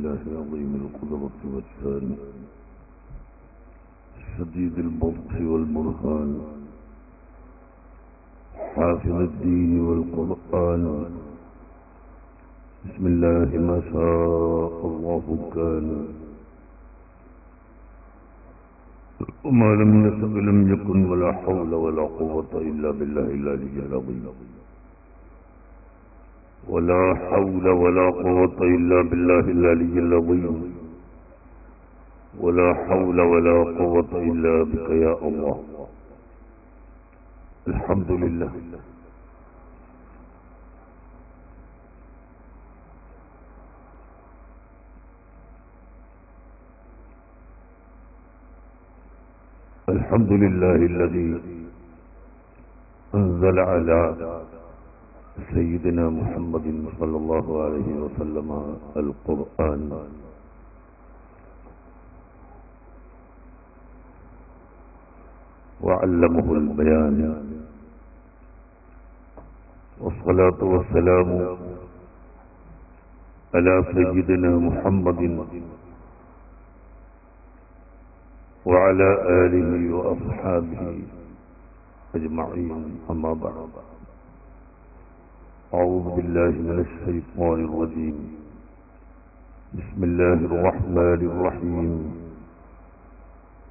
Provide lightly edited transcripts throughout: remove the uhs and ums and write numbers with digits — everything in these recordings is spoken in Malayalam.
الله عظيم القدرة والشان شديد البطش والبرهان حافظ الدين والقرآن بسم الله ما شاء الله كان وما لم يشأ لم يكن ولا حول ولا قوة إلا بالله العلي العظيم ولا حول ولا قوة إلا بالله العلي العظيم ولا حول ولا قوة إلا بك يا الله. الحمد لله. الحمد لله الذي أنزل على سيدنا محمد صلى الله عليه وسلم القرآن وعلمه البيان والصلاة والسلام على سيدنا محمد وعلى آله وأصحابه أجمعين. أما بعد، أعوذ بالله من الشيطان الرجيم. بسم الله الرحمن الرحيم.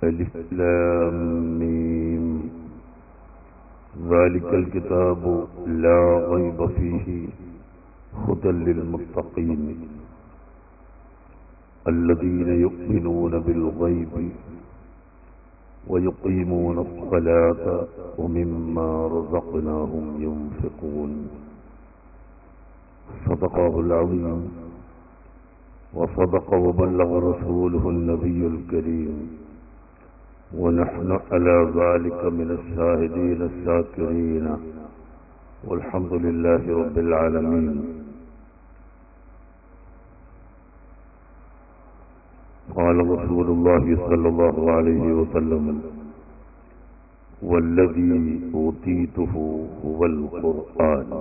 ألف لام ميم. ذلك الكتاب لا ريب فيه هدى للمتقين الذين يؤمنون بالغيب ويقيمون الصلاة ومما رزقناهم ينفقون. صدقه العظيم وصدق وبلغ رسوله النبي الكريم ونحن على ذلك من الشاهدين الشاكرين والحمد لله رب العالمين. قال رسول الله صلى الله عليه وسلم: والذي أوتيته هو القرآن.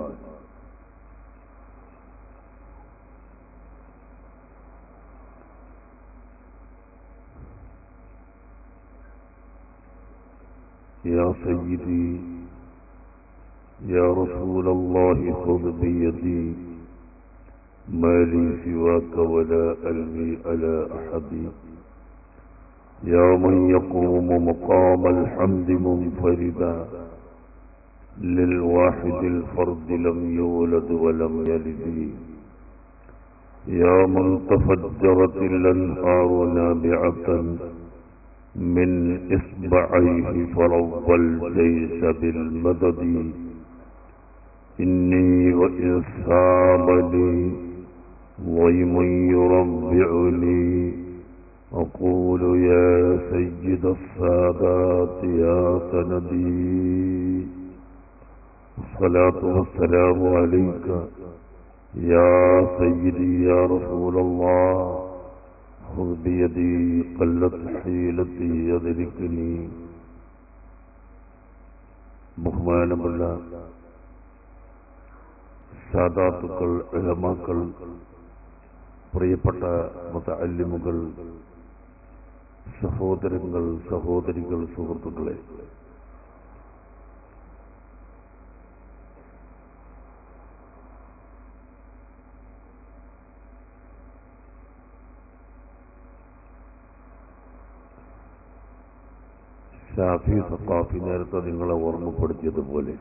يا سيدي يا رسول الله خذ بيدي ما لي سواك ولا ألوي على أحد. يا من يقوم مقام الحمد منفردا للواحد الفرد لم يولد ولم يلد. يا من تفجرت الأنهار نابعة من إصبعيه فرض الجيش بالمدد. إني وإن صابني ضيم يربعني أقول يا سيد السادات يا سندي. الصلاة والسلام عليك يا سيدي يا رسول الله. خذ بيدي قلت حيلتي يدركني. ബഹുമാനമുള്ള സാദാത്തുക്കൾ, ഉലമാക്കൾ, പ്രിയപ്പെട്ട മുതഅല്ലിമുകൾ, സഹോദരങ്ങൾ, സഹോദരികൾ, സുഹൃത്തുക്കളെ, ഷാഫി സഖാഫി നേരത്തെ നിങ്ങളെ ഓർമ്മപ്പെടുത്തിയതുപോലെ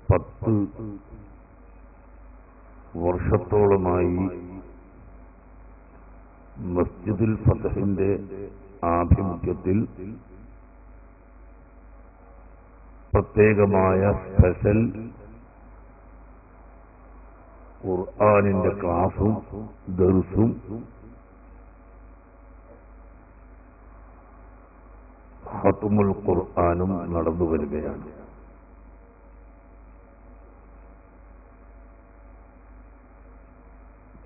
10 വർഷത്തോളമായി മസ്ജിദുൽ ഫതഹിന്റെ ആഭിമുഖ്യത്തിൽ പ്രത്യേകമായ സ്പെഷ്യൽ ഖുർആനിന്റെ ക്ലാസും ദർസും ഖത്മുൽ ഖുർആനും നടന്നു വരികയാണ്.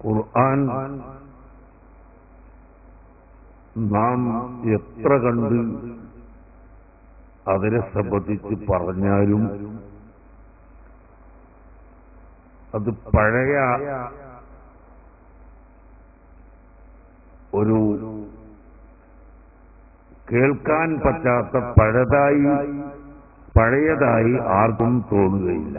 ഖുർആൻ നാം എത്ര കണ്ട് അതിനെ സംബന്ധിച്ച് പറഞ്ഞാലും അത് പഴയ ഒരു കേൾക്കാൻ പറ്റാത്ത പഴയതായി ആർക്കും തോന്നുകയില്ല.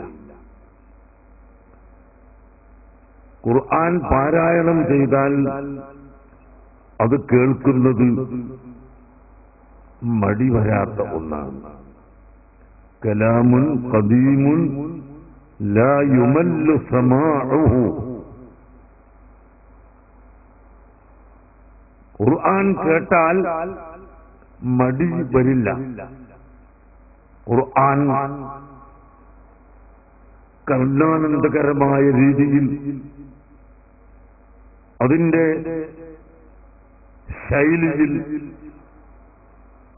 ഖുർആൻ പാരായണം ചെയ്താൽ അത് കേൾക്കുന്നത് മടി വരാത്ത ഒന്നാണ്. കലാമുൻ ഖദീമുൻ ലാ യുമല്ലു സമാഉഹു. ഖുർആൻ കേട്ടാൽ മടി വരില്ല. ഖുർആൻ കർണാനന്ദകരമായ രീതിയിൽ അതിന്റെ ശൈലിയിൽ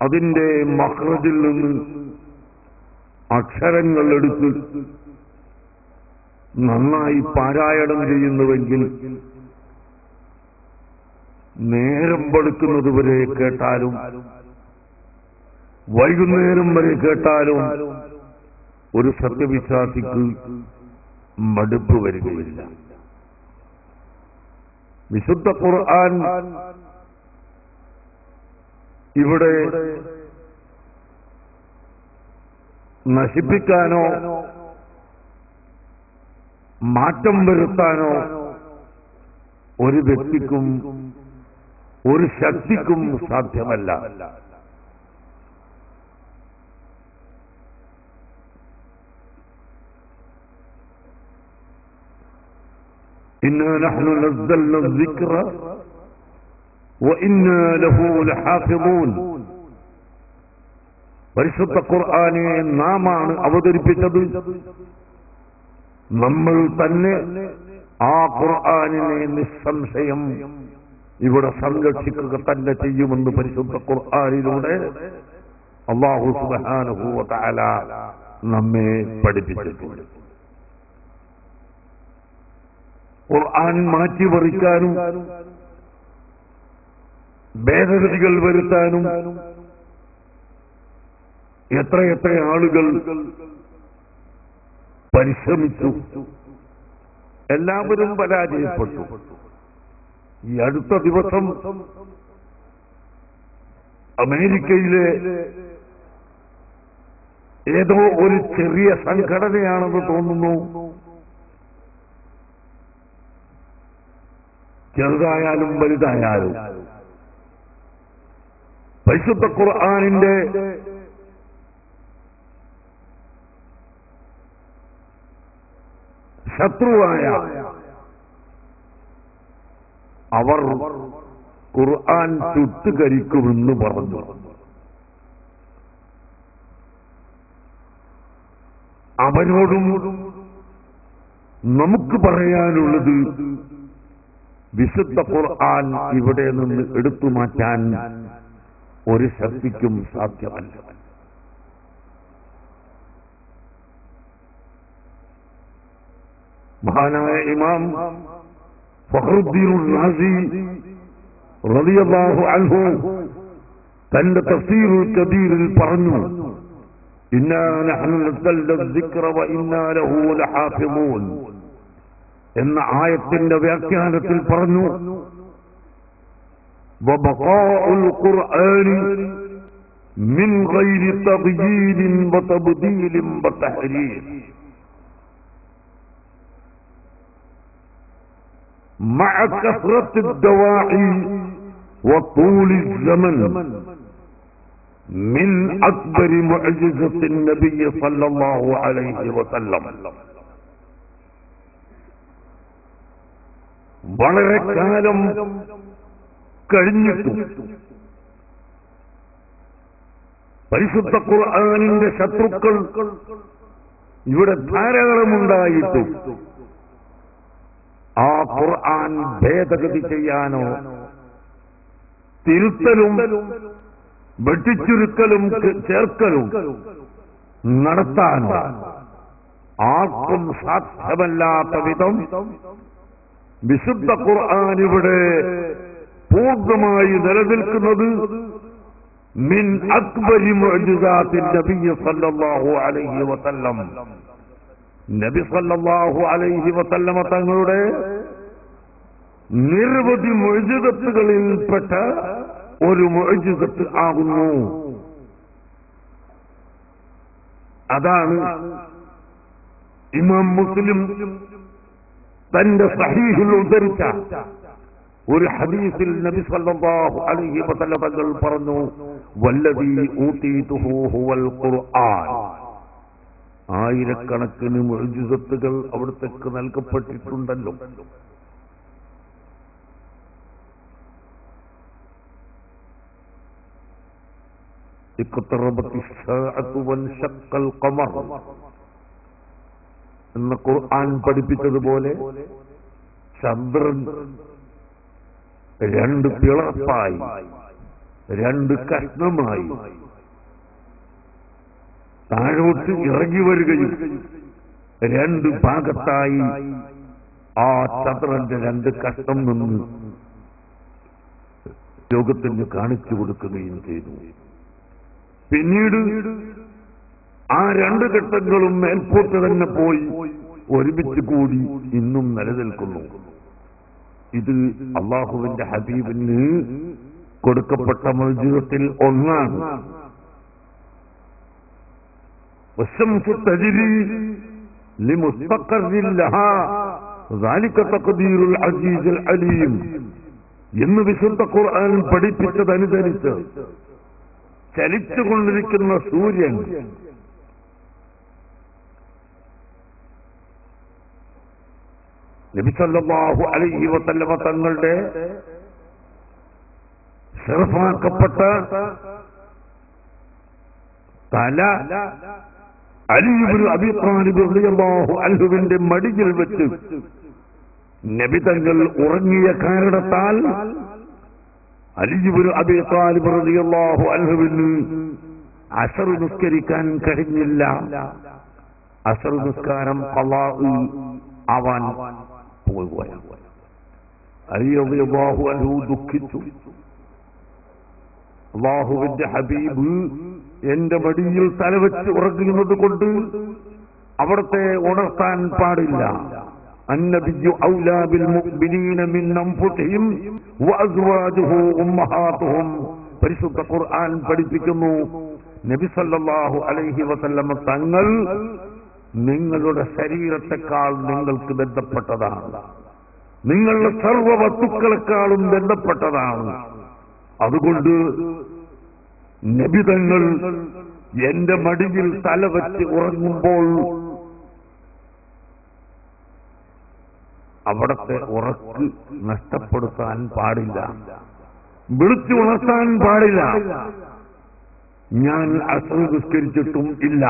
അതിന്റെ മഖ്റജിൽ നിന്ന് അക്ഷരങ്ങൾ എടുത്ത് നന്നായി പാരായണം ചെയ്യുന്നുവെങ്കിൽ നേരം വെളുക്കുന്നത് വരെ കേട്ടാലും വൈകുന്നേരം വരെ കേട്ടാലും ഒരു സത്യവിശ്വാസിക്ക് മടുപ്പ് വരികയില്ല. വിശുദ്ധ ഖുർആൻ ഇവിടെ നശിപ്പിക്കാനോ മാറ്റം വരുത്താനോ ഒരു വ്യക്തിക്കും ഒരു ശക്തിക്കും സാധ്യമല്ല. ഇന്നാ നഹ്നു നസ്സൽനാ الذിക്റ വഇന്നാ ലഹു ലഹാഫിളൂൻ. പരിശുദ്ധ ഖുർആനെ നാമാണ് അവതരിപ്പിച്ചത്. നമ്മൾ തന്നെ ആ ഖുർആനിനെ നിസ്സംശയം ഇവിടെ സംരക്ഷിക്കുക തന്നെ ചെയ്യുമെന്ന് പരിശുദ്ധ ഖുർആനിലൂടെ അല്ലാഹു സുബ്ഹാനഹു വ തആല നമ്മെ പഠിപ്പിച്ചിട്ടുണ്ട്. ഖുർആൻ മാറ്റിമറിക്കാനും ഭേദഗതികൾ വരുത്താനും എത്രയെത്ര ആളുകൾ പരിശ്രമിച്ചു. എല്ലാവരും പരാജയപ്പെട്ടു. ഈ അടുത്ത ദിവസം അമേരിക്കയിലെ ഏതോ ഒരു ചെറിയ സംഘടനയാണെന്ന് തോന്നുന്നു, ചെറുതായാലും വലുതായാലും പരിശുദ്ധ ഖുർആനിന്റെ ശത്രുവായ അവർ ഖുർആൻ ചുട്ടുകരിക്കുമെന്ന് പറഞ്ഞു. അവരോടും നമുക്ക് പറയാനുള്ളത്, വിശുദ്ധ ഖുർആൻ ഇവിടെ നിന്ന് എടുത്തു മാറ്റാൻ ഒരു ശക്തിക്കും സാധ്യമല്ല. മഹാനായ ഇമാം ഫഖ്റുദ്ദീൻ റാസി റളിയല്ലാഹു അൻഹു തന്റെ തഫ്സീറുൽ കബീറിൽ പറഞ്ഞു, ഇന്നാ നഹ്നു നസ്സൽനാ الذിക്റ വഇന്നാ ലഹു ലഹാഫിളൂൻ എന്ന ആയത്തിന്റെ വ്യാഖ്യാനത്തിൽ പറഞ്ഞു, വബഖാഉൽ ഖുർആനി മിൻ ഗൈരി തഗ്യീരിൻ വതബ്ദീലിൻ വതഹരീഫ് مع كثرة الدواعي وطول الزمن من أكبر معجزة النبي صلى الله عليه وسلم. വളരെ കാലം കഴിഞ്ഞിട്ടും പരിശുദ്ധ ഖുർആനിന്റെ ശത്രുക്കൾ ഇവിടെ ധാരാളമുണ്ടായിട്ടും ആ ഖുർആൻ ഭേദഗതി ചെയ്യാനോ തിരുത്തലും വെട്ടിച്ചുരുക്കലും ചേർക്കലും നടത്താനോ ആർക്കും സാധ്യമല്ലാത്ത വിധം വിശുദ്ധ ഖുർആൻ ഇവിടെ പൂർണ്ണമായി നിലനിൽക്കുന്നത് മിൻ അക്ബരി മുഅ്ജിസാത്തിൻ നബി സല്ലല്ലാഹു അലൈഹി വസല്ലം, നബി സല്ലല്ലാഹു അലൈഹി വസല്ലമ തങ്ങളുടെ നിരവധി മുഅ്ജിസത്തുകളിൽപ്പെട്ട ഒരു മുഅ്ജിസത്ത് ആകുന്നു. അതാണ് ഇമാം മുസ്ലിം തന്റെ സഹീഹിൽ ഉദ്ധരിച്ച ഒരു ഹദീസിൽ നബി സല്ലല്ലാഹു അലൈഹി വസല്ലം തങ്ങൾ പറഞ്ഞു, വല്ലദീ ഊതീതുഹു ഹുവൽ ഖുർആൻ. ആയിരക്കണക്കിന് മുഅ്ജിസത്തുകൾ അവിടത്തേക്ക് നൽകപ്പെട്ടിട്ടുണ്ടല്ലോ. എന്ന ഖുർആൻ പഠിപ്പിച്ചതുപോലെ ചന്ദ്രൻ രണ്ട് പിളർപ്പായി, രണ്ട് കഷ്ണമായി താഴോട്ട് ഇറങ്ങി വരികയും രണ്ട് ഭാഗത്തായി ആ ചന്ദ്രന്റെ രണ്ട് കഷ്ണം നിന്ന് ലോകത്തിന് കാണിച്ചു കൊടുക്കുകയും ചെയ്തു. പിന്നീട് ആ രണ്ട് ഘട്ടങ്ങളും മേൽപോട്ട് തന്നെ പോയി ഒരുമിച്ച് കൂടി ഇന്നും നിലനിൽക്കുന്നു. ഇത് അള്ളാഹുവിന്റെ ഹബീബിന് കൊടുക്കപ്പെട്ട മുഅ്ജിസത്തിൽ ഒന്നാണ്. والشمس تجري لمستقر لها ذلك تقدير العزيز العليم എന്ന് വിശുദ്ധ ഖുർആൻ പഠിപ്പിച്ചതനുസരിച്ച് ചലിച്ചുകൊണ്ടിരിക്കുന്ന സൂര്യൻ നബി സല്ലല്ലാഹു അലൈഹി വസല്ലമ തങ്ങളുടെ ശറഫാക്കപ്പെട്ട തല അലി ഇബ്നു അബീ ത്വാലിബ് റളിയല്ലാഹു അൻഹുവിന്റെ മടിയിൽ വെച്ച് നബി തങ്ങൾ ഉറങ്ങിയ കാരണത്താൽ അലി ഇബ്നു അബീ ത്വാലിബ് റളിയല്ലാഹു അൻഹുവിന് അസർ നിസ്കരിക്കാൻ കഴിഞ്ഞില്ല. അസർ നിസ്കാരം ഖളാ ആവാൻ പോവുകയാണ്. അലി റളിയല്ലാഹു അൻഹു ദുഃഖിച്ചു. അല്ലാഹുവിന്റെ ഹബീബ് എന്റെ മടിയിൽ തലവെച്ച് ഉറങ്ങുന്നത് കൊണ്ട് അവിടത്തെ ഉണർത്താൻ പാടില്ല. അന്നബിയ്യു ഔലാ ബിൽ മുഅ്മിനീന മിൻ അൻഫുസിഹിം വഅസ്വാജുഹു ഉമ്മഹാതുഹും. പരിശുദ്ധ ഖുർആൻ പഠിപ്പിക്കുന്നു, നബി സല്ലല്ലാഹു അലൈഹി വസല്ലം തങ്ങൾ നിങ്ങളുടെ ശരീരത്തെക്കാൾ നിങ്ങൾക്ക് ബന്ധപ്പെട്ടതാണ്, നിങ്ങളുടെ സർവ്വ വസ്തുക്കളെക്കാളും ബന്ധപ്പെട്ടതാണ്. അതുകൊണ്ട് നബി തങ്ങൾ എന്റെ മടിയിൽ തലവെച്ച് ഉറങ്ങുമ്പോൾ അവിടത്തെ ഉറക്ക് നഷ്ടപ്പെടുത്താൻ പാടില്ല, വിളിച്ചു ഉണർത്താൻ പാടില്ല. ഞാൻ അസ്ർ നിസ്കരിച്ചിട്ടും ഇല്ല,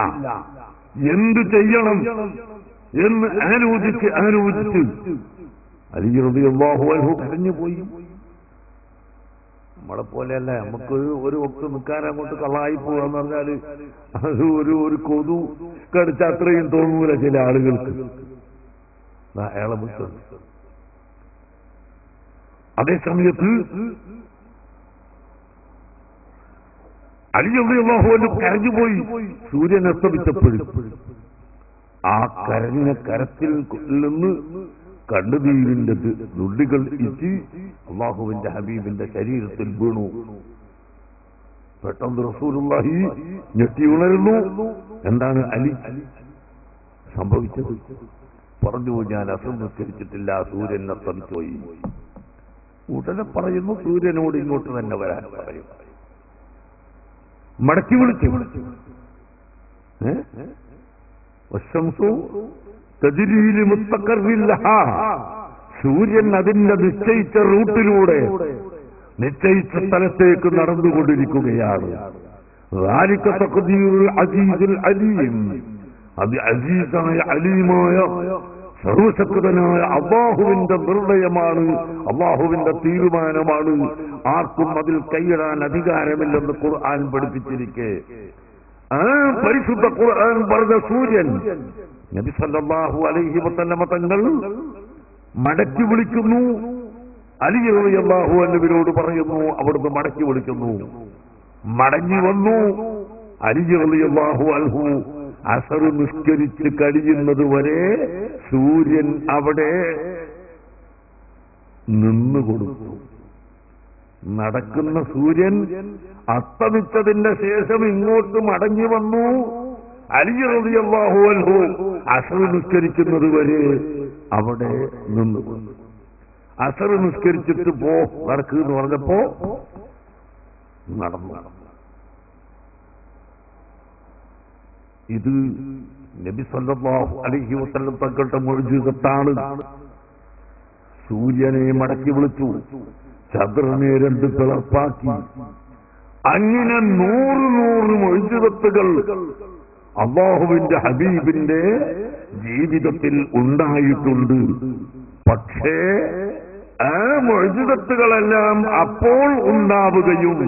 എന്തു ചെയ്യണം എന്ന് ആലോചിച്ച് അലി റളിയല്ലാഹു അൻഹു കരഞ്ഞുപോയി. നമ്മളെ പോലെയല്ല, നമുക്ക് ഒരു വക്ത് നിൽക്കാൻ അങ്ങോട്ട് കള്ളായി പോകാന്ന് പറഞ്ഞാല് അത് ഒരു കൊതു കടിച്ച അത്രയും തോന്നൂല ചില ആളുകൾക്ക്. അയാളെ വിട്ടത്. അതേ സമയത്ത് അലി റളിയല്ലാഹു അൻഹു കരഞ്ഞുപോയി. സൂര്യൻ അസ്തമിച്ചപ്പോഴും ആ കരഞ്ഞ കരത്തിൽ നിന്ന് കണ്ണുനീരിന്റെ തുള്ളികൾ ഇറ്റി അല്ലാഹുവിന്റെ ഹബീബിന്റെ ശരീരത്തിൽ വീണു. പെട്ടെന്ന് റസൂലുള്ളാഹി ഞെട്ടി ഉണരുന്നു. എന്താണ് അലി സംഭവിച്ചത്? പറഞ്ഞു, ഞാൻ അസ്ർ നിസ്കരിച്ചിട്ടില്ല, സൂര്യൻ അസ്തമിച്ചു പോയി. ഉടനെ പറയുന്നു, സൂര്യനോട് ഇങ്ങോട്ട് തന്നെ വരാൻ പറയും. മടക്കി വിളിച്ചു, സൂര്യൻ അതിന്റെ നിശ്ചയിച്ച റൂട്ടിലൂടെ നിശ്ചയിച്ച സ്ഥലത്തേക്ക് നടന്നുകൊണ്ടിരിക്കുകയാണ്. അത് അസീസായ അലീമായ സർവശക്തനായ അല്ലാഹുവിന്റെ നിർണയമാണ്, അല്ലാഹുവിന്റെ തീരുമാനമാണ്. ആർക്കും അതിൽ കൈയിടാൻ അധികാരമില്ലെന്ന് ഖുർആൻ പഠിപ്പിച്ചിരിക്കെ ആ പരിശുദ്ധ ഖുർആൻ പറഞ്ഞ സൂര്യൻ നബി സല്ലല്ലാഹു അലൈഹി വസല്ലമ തങ്ങൾ മടക്കി വിളിക്കുന്നു. അലി റളിയല്ലാഹു അൻഹുവിനോട് പറയുന്നു, അവിടുന്ന് മടക്കി വിളിക്കുന്നു. മടങ്ങി വന്നു. അലി റളിയല്ലാഹു അൻഹു അസർ നിസ്കരിച്ച് കഴിയുന്നത് വരെ സൂര്യൻ അവിടെ നിന്നുകൊടുത്തു. നടക്കുന്ന സൂര്യൻ അസ്തമിച്ചതിന്റെ ശേഷം ഇങ്ങോട്ട് മടങ്ങി വന്നു. അലി റളിയല്ലാഹു അൻഹു അസ്ർ നിസ്കരിക്കുന്നത് വരെ അവിടെ നിന്നു. അസ്ർ നിസ്കരിച്ചിട്ട് നടക്ക് എന്ന് പറഞ്ഞപ്പോ നടന്നു. ഇത് നബി സല്ലല്ലാഹു അലൈഹി വസല്ലം തങ്ങളുടെ മുഅ്ജിസത്താണ്. സൂര്യനെ മടക്കി വിളിച്ചു, ചന്ദ്രനെ രണ്ട് പിളർപ്പാക്കി. അങ്ങനെ 100 മുഅ്ജിസത്തുകൾ അല്ലാഹുവിന്റെ ഹബീബിന്റെ ജീവിതത്തിൽ ഉണ്ടായിട്ടുണ്ട്. പക്ഷേ ആ മുഅ്ജിസത്തുകളെല്ലാം അപ്പോൾ ഉണ്ടാവുകയും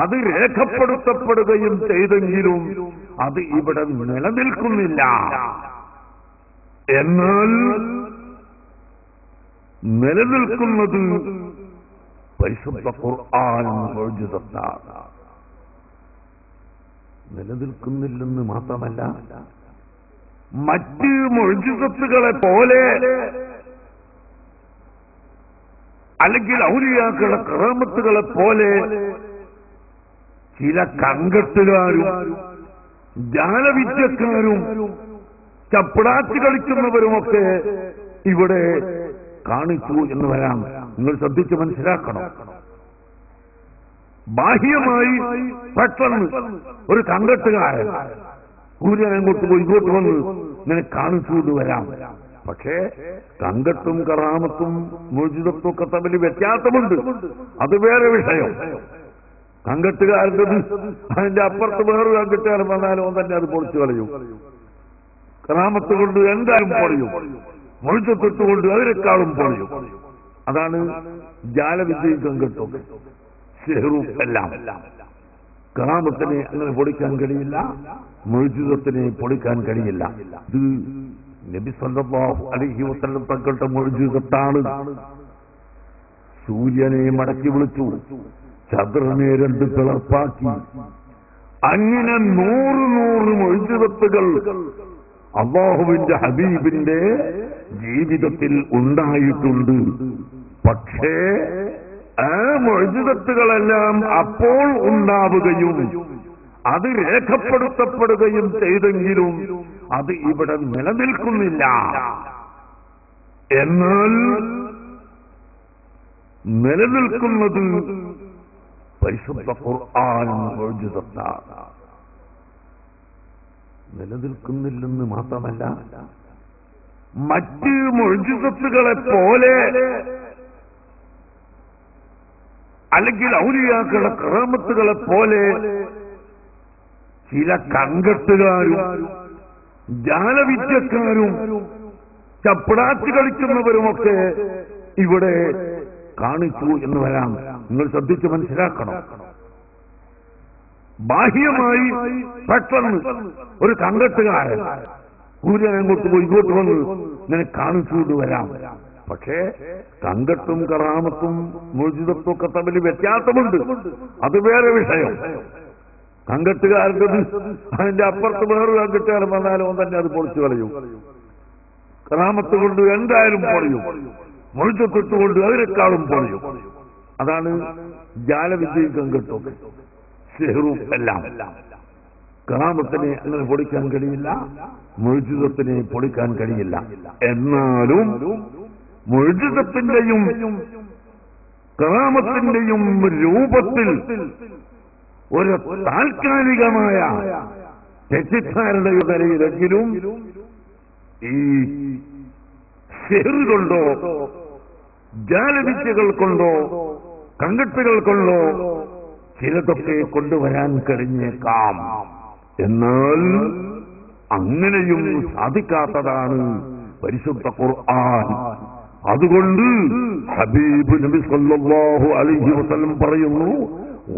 അത് രേഖപ്പെടുത്തപ്പെടുകയും ചെയ്തെങ്കിലും അത് ഇവിടെ നിലനിൽക്കുന്നില്ല. എന്നാൽ നിലനിൽക്കുന്നത് പരിശുദ്ധ ഖുർആൻ മുഅ്ജിസത്താണ്. നിലനിൽക്കുന്നില്ലെന്ന് മാത്രമല്ല, മറ്റ് മുഅ്ജിസത്തുകളെ പോലെ അല്ലെങ്കിൽ ഔലിയാക്കളുടെ കറാമത്തുകളെ പോലെ ചില കങ്കട്ടുകാരും ജാലവിദ്യക്കാരും ചപ്പടാച്ച് കളിക്കുന്നവരുമൊക്കെ ഇവിടെ കാണിച്ചു എന്ന് വരാം. നിങ്ങൾ ശ്രദ്ധിച്ച് മനസ്സിലാക്കണം. ബാഹ്യമായി പെട്ടെന്ന് ഒരു കങ്കട്ടുകാരൻ സൂര്യൻ അങ്ങോട്ട് പോയി ഇങ്ങോട്ട് വന്ന് ഇങ്ങനെ കാണിച്ചു കൊണ്ട് വരാം. പക്ഷേ കങ്കട്ടും കറാമത്തും മുഅ്ജിസത്തും ഒക്കെ തമ്മിൽ വ്യത്യാസമുണ്ട്. അത് വേറെ വിഷയം. കങ്കട്ടുകാരൻ്റെ അതിന്റെ അപ്പുറത്ത് വേറൊരു കങ്കട്ടുകാരൻ വന്നാലും അവൻ തന്നെ അത് പൊളിച്ചു കളയും. കറാമത്ത് കൊണ്ട് എന്തായാലും പൊളിയും, മുഅ്ജിസത്തുകൊണ്ട് അതിനേക്കാളും പൊളിയും. അതാണ് ജാലവിദ്യയും കങ്കട്ടും സിഹ്റും എല്ലാം. കറാമത്തിനെ അങ്ങനെ പൊളിക്കാൻ കഴിയില്ല, മുഅ്ജിസത്തിനെ പൊളിക്കാൻ കഴിയില്ല. ഇത് നബി സല്ലല്ലാഹു അലൈഹി വസല്ലം തങ്ങളുടെ മുഅ്ജിസത്താണ്. സൂര്യനെ മടക്കി വിളിച്ചു, ചന്ദ്രനെ രണ്ട് പിളർപ്പാക്കി. അങ്ങനെ 100 മുഅ്ജിസത്തുകൾ അല്ലാഹുവിന്റെ ഹബീബിന്റെ ജീവിതത്തിൽ ഉണ്ടായിട്ടുണ്ട്. പക്ഷേ ആ മുഅ്ജിസത്തുകളെല്ലാം അപ്പോൾ ഉണ്ടാവുകയും അത് രേഖപ്പെടുത്തപ്പെടുകയും ചെയ്തെങ്കിലും അത് ഇവിടെ നിലനിൽക്കുന്നില്ല. എന്നാൽ നിലനിൽക്കുന്നത് പരിശുദ്ധ ഖുർആൻ മുഅ്ജിസത്താണ്. നിലനിൽക്കുന്നില്ലെന്ന് മാത്രമല്ല, മറ്റ് മുഅ്ജിസത്തുകളെ പോലെ അല്ലെങ്കിൽ ഔലിയാക്കളുടെ കറാമത്തുകളെ പോലെ ചില കങ്കട്ടുകാരും ജാലവിദ്യക്കാരും ചപ്പടാച്ച് കളിക്കുന്നവരുമൊക്കെ ഇവിടെ കാണിച്ചു എന്ന് വരാം. നിങ്ങൾ ശ്രദ്ധിച്ച് മനസ്സിലാക്കണം. ബാഹ്യമായി പെട്ടെന്ന് ഒരു കങ്കട്ടുകാരൻ സൂര്യൻ അങ്ങോട്ട് പോയി ഇങ്ങോട്ട് വന്ന് ഇങ്ങനെ കാണിച്ചു കൊണ്ട് വരാം. പക്ഷേ കങ്കട്ടും കറാമത്തും മുഅ്ജിസത്തും ഒക്കെ തമ്മിൽ വ്യത്യാസമുണ്ട്. അത് വേറെ വിഷയം. കങ്കട്ടുകാരൻ്റെ അതിന്റെ അപ്പുറത്ത് വേറൊരു കങ്കട്ടുകാരൻ വന്നാലും അവൻ തന്നെ അത് പൊളിച്ചു കളയും. കറാമത്ത് കൊണ്ട് എന്തായാലും പൊളിയും, മുഅ്ജിസത്തുകൊണ്ട് അതിനേക്കാളും പൊളിയും. അതാണ് ജാലവിദ്യയും കങ്കട്ടും സിഹ്റും എല്ലാം. കറാമത്തിനെ അങ്ങനെ പൊളിക്കാൻ കഴിയില്ല, മുഅ്ജിസത്തിനെ പൊളിക്കാൻ കഴിയില്ല. എന്നാലും മുഅ്ജിസത്തിന്റെയും കറാമത്തിന്റെയും രൂപത്തിൽ ഒരു താൽക്കാലികമായ തെറ്റിദ്ധാരണയുടെ നിലയിലെങ്കിലും ഈ സിഹ്ർ കൊണ്ടോ ജാലവിദ്യകൾ കൊണ്ടോ കങ്കട്ടുകൾ കൊണ്ടോ ചിലതൊക്കെ കൊണ്ടുവരാൻ കഴിഞ്ഞേക്കാം. എന്നാൽ അങ്ങനെയും സാധിക്കാത്തതാണ് പരിശുദ്ധ ഖുർആൻ. അതുകൊണ്ട് ഹബീബ് നബി സല്ലല്ലാഹു അലൈഹി വസല്ലം പറയുന്നു,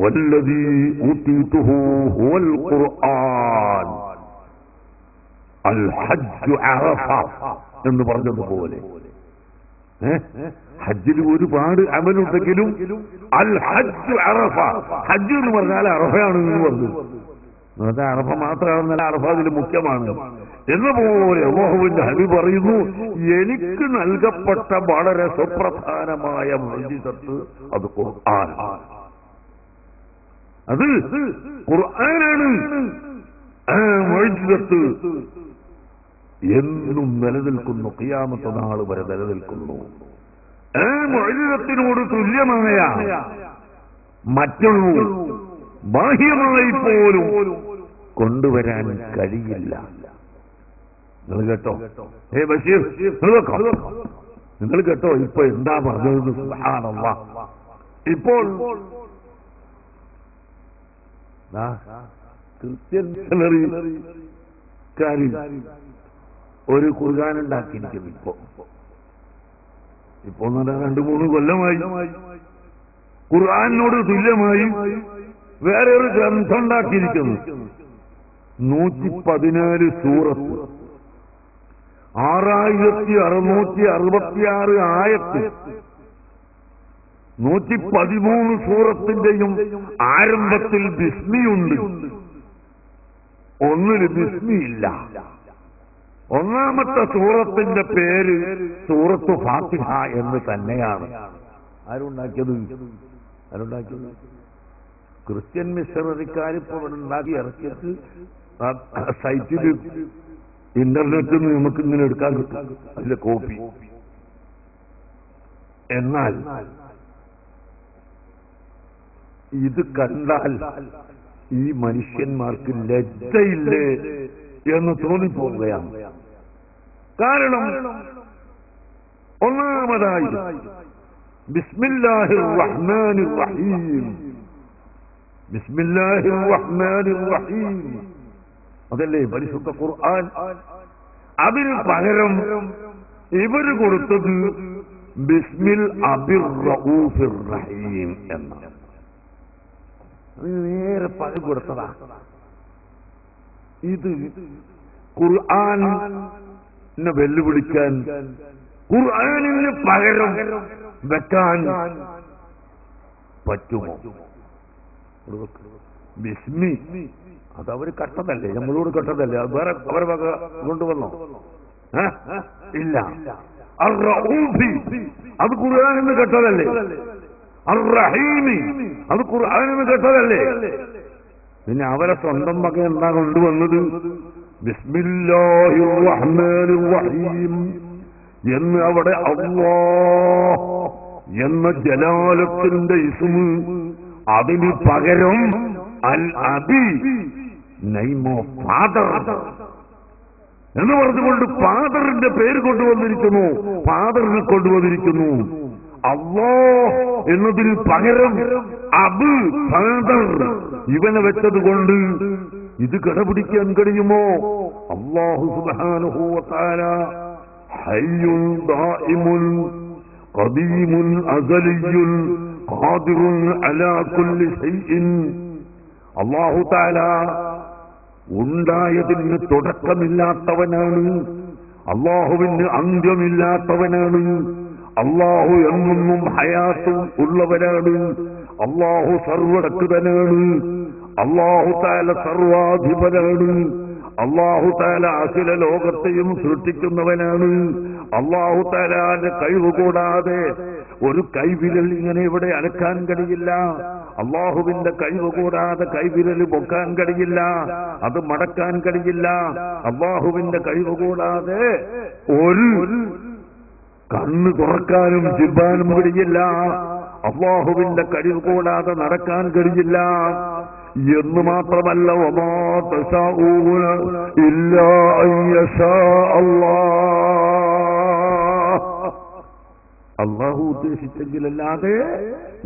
വല്ലദീ ഊതീതുഹു ഹുവൽ ഖുർആൻ അൽ ഹജ്ജ് അറഫ എന്ന് പറഞ്ഞതുപോലെ ഹജ്ജിൽ ഒരുപാട് അമലുണ്ടെങ്കിലും അൽ ഹജ്ജ് അറഫ, ഹജ്ജ് എന്ന് പറഞ്ഞാൽ അറഫയാണ് എന്ന് പറഞ്ഞു. അറഫ മാത്രമാണെന്നല്ല, അറഫ അതിൽ മുഖ്യമാണ്. എന്നപോലെ അല്ലാഹുവിന്റെ ഹബീബ് പറയുന്നു, എനിക്ക് നൽകപ്പെട്ട വളരെ സുപ്രധാനമായ മുഅ്ജിസത്ത് അത് ഖുർആൻ. അത് ഖുർആനാണ്. ആ മുഅ്ജിസത്ത് എന്നും നിലനിൽക്കുന്നു, ഖിയാമത്ത് നാൾ വരെ നിലനിൽക്കുന്നു. ആ മുഅ്ജിസത്തിനോട് തുല്യമായ മറ്റൊരു ബാഹ്യമായി പോലും കൊണ്ടുവരാൻ കഴിയില്ല. നിങ്ങൾ കേട്ടോ? ബഷീർ, നിങ്ങൾ കേട്ടോ ഇപ്പൊ എന്താ പറഞ്ഞത്? സുബ്ഹാനല്ലാഹ്. ഇപ്പോൾ ക്രിസ്ത്യൻ മിഷണറിക്കാരി ഒരു ഖുർആൻ ഉണ്ടാക്കിയിരിക്കുന്നു. ഇപ്പൊ 2-3 കൊല്ലമായി ഖുർആനോട് തുല്യമായി വേറെ ഒരു ഗ്രന്ഥം ഉണ്ടാക്കിയിരിക്കുന്നു. 114 സൂറത്ത്, 6666 ആയത്ത്, 113 സൂറത്തിന്റെയും ആരംഭത്തിൽ ബിസ്മിയുണ്ട്, ഒന്നിന് ബിസ്മിയില്ല. ഒന്നാമത്തെ സൂറത്തിന്റെ പേര് സൂറത്ത് ഫാത്തിഹ എന്ന് തന്നെയാണ്. ആരുണ്ടാക്കിയത്? ക്രിസ്ത്യൻ മിഷണറിക്കാരിപ്പോ ഇവിടെ ഉണ്ടാക്കി ഇറക്കിയിട്ട് സൈറ്റിൽ ഇന്റർനെറ്റിൽ നിന്ന് നമുക്ക് ഇങ്ങനെ എടുക്കാൻ കിട്ടും അതിന്റെ കോപ്പി. എന്നാൽ ഇത് കണ്ടാൽ ഈ മനുഷ്യന്മാർക്ക് ലജ്ജയില്ലേ എന്ന് തോന്നിപ്പോവുകയാണ്. കാരണം ഒന്നാമതായി ബിസ്മില്ലാഹിർ റഹ്മാനിർ റഹീം, ബിസ്മില്ലാഹിർ റഹ്മാനിർ റഹീം അതല്ലേ പരിശുദ്ധ ഖുർആൻ. അതിന് പകരം ഇവര് കൊടുത്തത് ബിസ്മിൽ അബിർ റഊഫിർ റഹീം എന്നാണ്. നേരെ പകരം കൊടുത്തതാ. ഇത് ഖുർആനെ വെല്ലുവിളിക്കാൻ, ഖുർആനിന് പകരം വെക്കാൻ പറ്റുമോ? ബിസ്മി അതവര് കട്ടതല്ലേ, നമ്മളോട് കട്ടതല്ലേ, അത് വേറെ അവരെ വക കൊണ്ടുവന്നോ? ഇല്ല. അർ റഊഫി അത് ഖുർആനിന് കട്ടതല്ലേ. അർ റഹീമി അത് ഖുർആനിന് കട്ടതല്ലേ. പിന്നെ അവരെ സ്വന്തം വക എന്താ കൊണ്ടുവന്നത്? ബിസ്മില്ലാഹിർ റഹ്മാനിർ റഹീം എന്ന് അവിടെ അല്ലാഹ് എന്ന ജലാലത്തിന്റെ ഇസ്മ്, അതിന് പകരം അൽ അബി നൈമോ ഫാദർ എന്ന് പറഞ്ഞുകൊണ്ട് ഫാദറിന്റെ പേര് കൊണ്ടുവന്നിരിക്കുന്നു, ഫാദറിനെ കൊണ്ടുവന്നിരിക്കുന്നു. അല്ലാഹ് എന്നതിന് പകരം അബ് ഫാദർ ഇവനെ വെച്ചത് കൊണ്ട് ഇത് കടപിടിക്കാൻ കഴിയുമോ? അല്ലാഹു സുബ്ഹാനഹു വ തആല ഹയ്യുൻ ദായിമുൻ ഖദീമുൻ അസലിയുൻ ഖാദിറുൻ അലാ കുല്ലി ഷൈഇൻ. അല്ലാഹു തആല ഉണ്ടായതിന് തുടക്കമില്ലാത്തവനാണ്, അല്ലാഹുവിന് അന്ത്യമില്ലാത്തവനാണ്, അല്ലാഹു എന്നും ഹയാത്തും ഉള്ളവനാണ്, അല്ലാഹു സർവ്വശക്തനാണ്, അല്ലാഹു തആല സർവാധിപനാണ്, അല്ലാഹു തആല അഖില ലോകത്തെയും സൃഷ്ടിക്കുന്നവനാണ്. അല്ലാഹു തആലയുടെ കഴിവ് കൂടാതെ ഒരു കൈവിരൽ ഇങ്ങനെ ഇവിടെ അനക്കാൻ കഴിയില്ല. അല്ലാഹുവിന്റെ കഴിവ് കൂടാതെ കൈവിരൽ പൊക്കാൻ കഴിയില്ല, അത് മടക്കാൻ കഴിയില്ല. അല്ലാഹുവിന്റെ കഴിവ് കൂടാതെ ഒരു കണ്ണ് തുറക്കാനും ജിബ്ബാനും കഴിയില്ല. അല്ലാഹുവിന്റെ കഴിവ് കൂടാതെ നടക്കാൻ കഴിയില്ല എന്ന് മാത്രമല്ല, വമാ തശാഊന ഇല്ലാ അൻ യശാ അല്ലാഹ്, അല്ലാഹു ഉദ്ദേശിച്ചെങ്കിലല്ലാതെ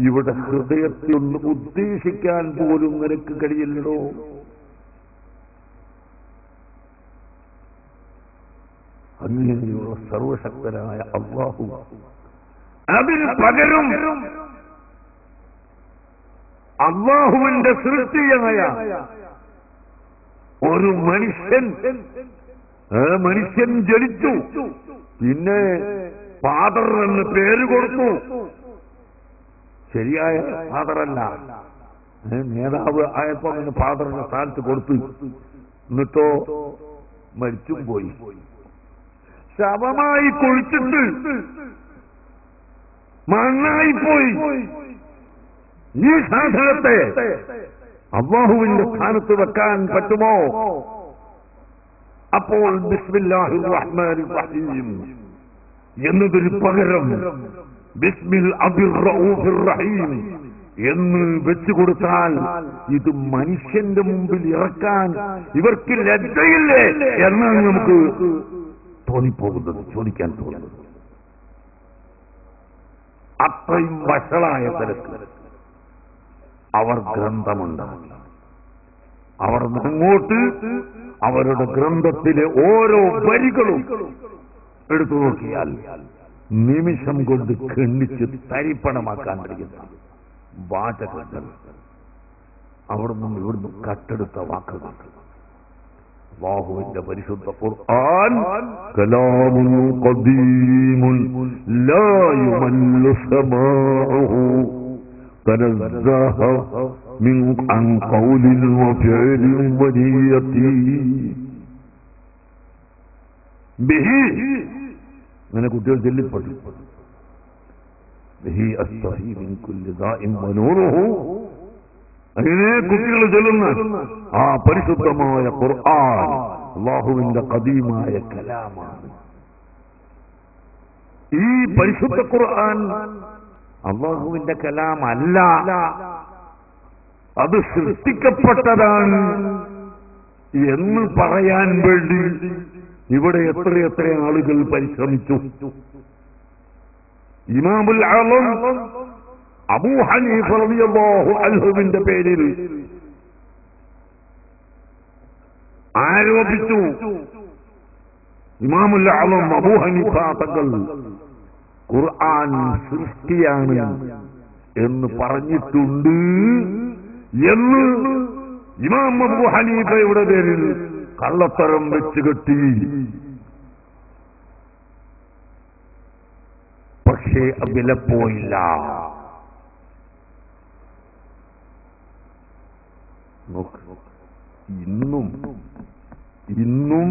ഇവിടെ ഹൃദയത്തിൽ ഒന്ന് ഉദ്ദേശിക്കാൻ പോലും നിനക്ക് കഴിയില്ലടോ. അങ്ങനെയുള്ള സർവശക്തനായ അല്ലാഹു, അതിന് പകരം അല്ലാഹുവിന്റെ സൃഷ്ടിയായ ഒരു മനുഷ്യൻ ജനിച്ചു, പിന്നെ ഫാദർ എന്ന് പേര് കൊടുത്തു. ശരിയായ ഫാദറല്ല, നേതാവ് ആയപ്പോ അങ്ങനെ ഫാദറിന്റെ സ്ഥാനത്ത് കൊടുത്തു. എന്നിട്ടോ മരിച്ചും പോയി. ശവമായി കുളിച്ചിട്ട് മണ്ണായി പോയി. ഈ സാധനത്തെ അല്ലാഹുവിന്റെ സ്ഥാനത്ത് വെക്കാൻ പറ്റുമോ? അപ്പോൾ ബിസ്മില്ലാഹിർ റഹ്മാനിർ റഹീം എന്നതിന് പകരം ബിസ്മിൽ അബിർ റഊഫിർ റഹീം എന്ന് വെച്ചു കൊടുത്താൽ ഇത് മനുഷ്യന്റെ മുമ്പിൽ ഇറക്കാൻ ഇവർക്ക് ലജ്ജയില്ലേ എന്നാണ് നമുക്ക് തോന്നിപ്പോകുന്നത്, ചോദിക്കാൻ തോന്നുന്നത്. അത്രയും വഷളായ തരത്തിൽ അവർ ഗ്രന്ഥമുണ്ടാക്കി. അവർ അങ്ങോട്ട് അവരുടെ ഗ്രന്ഥത്തിലെ ഓരോ വരികളും എടുത്തു നോക്കിയാൽ നിമിഷം കൊണ്ട് ഖണ്ഡിച്ച് തരിപ്പണമാക്കാൻ കഴിയുന്ന വാചകങ്ങൾ, അവിടുന്ന് ഇവിടുന്ന് കട്ടെടുത്ത വാക്കുകൾ. അല്ലാഹുവിന്റെ പരിശുദ്ധ ഖുർആൻ കലാമുൻ ഖദീമുൻ ലാ യുമല്ലു സമാഉഹു തനസ്സഹ മിൻ അൻ ഖൗലിൻ വഫിഅലിൻ വനിയതി ബിഹി. അങ്ങനെ കുട്ടികൾ ചൊല്ലിപ്പെട്ടു. ബിഹി അസ്തഹി മിൻ കുല്ലി ദാഇൻ വനൂറുഹു. അങ്ങനെ കുട്ടികൾ ചൊല്ലുന്ന ആ പരിശുദ്ധമായ ഖുർആൻ അല്ലാഹുവിന്റെ ഖദീമായ കലാമാണ്. ഈ പരിശുദ്ധ ഖുർആൻ അല്ലാഹുവിന്റെ കലാം അല്ല, അത് സൃഷ്ടിക്കപ്പെട്ടതാണ് എന്ന് പറയാൻ വേണ്ടി ഇവിടെ എത്രയെത്ര ആളുകൾ പരിശ്രമിച്ചു. ഇമാമുൽ ആലം അബൂ ഹനീഫ റളിയല്ലാഹു അൻഹുവിന്റെ പേരിൽ ആരോപിച്ചു. ഇമാമുൽ ആലം അബൂ ഹനീഫ തങ്ങൾ ഖുർആൻ സൃഷ്ടിയാണ് എന്ന് പറഞ്ഞിട്ടുണ്ട് എന്ന് ഇമാം അബൂ ഹനീഫയുടെ പേരിൽ കള്ളത്തരം വെച്ച് കെട്ടി. പക്ഷേ വിലപ്പോയില്ല. ഇന്നും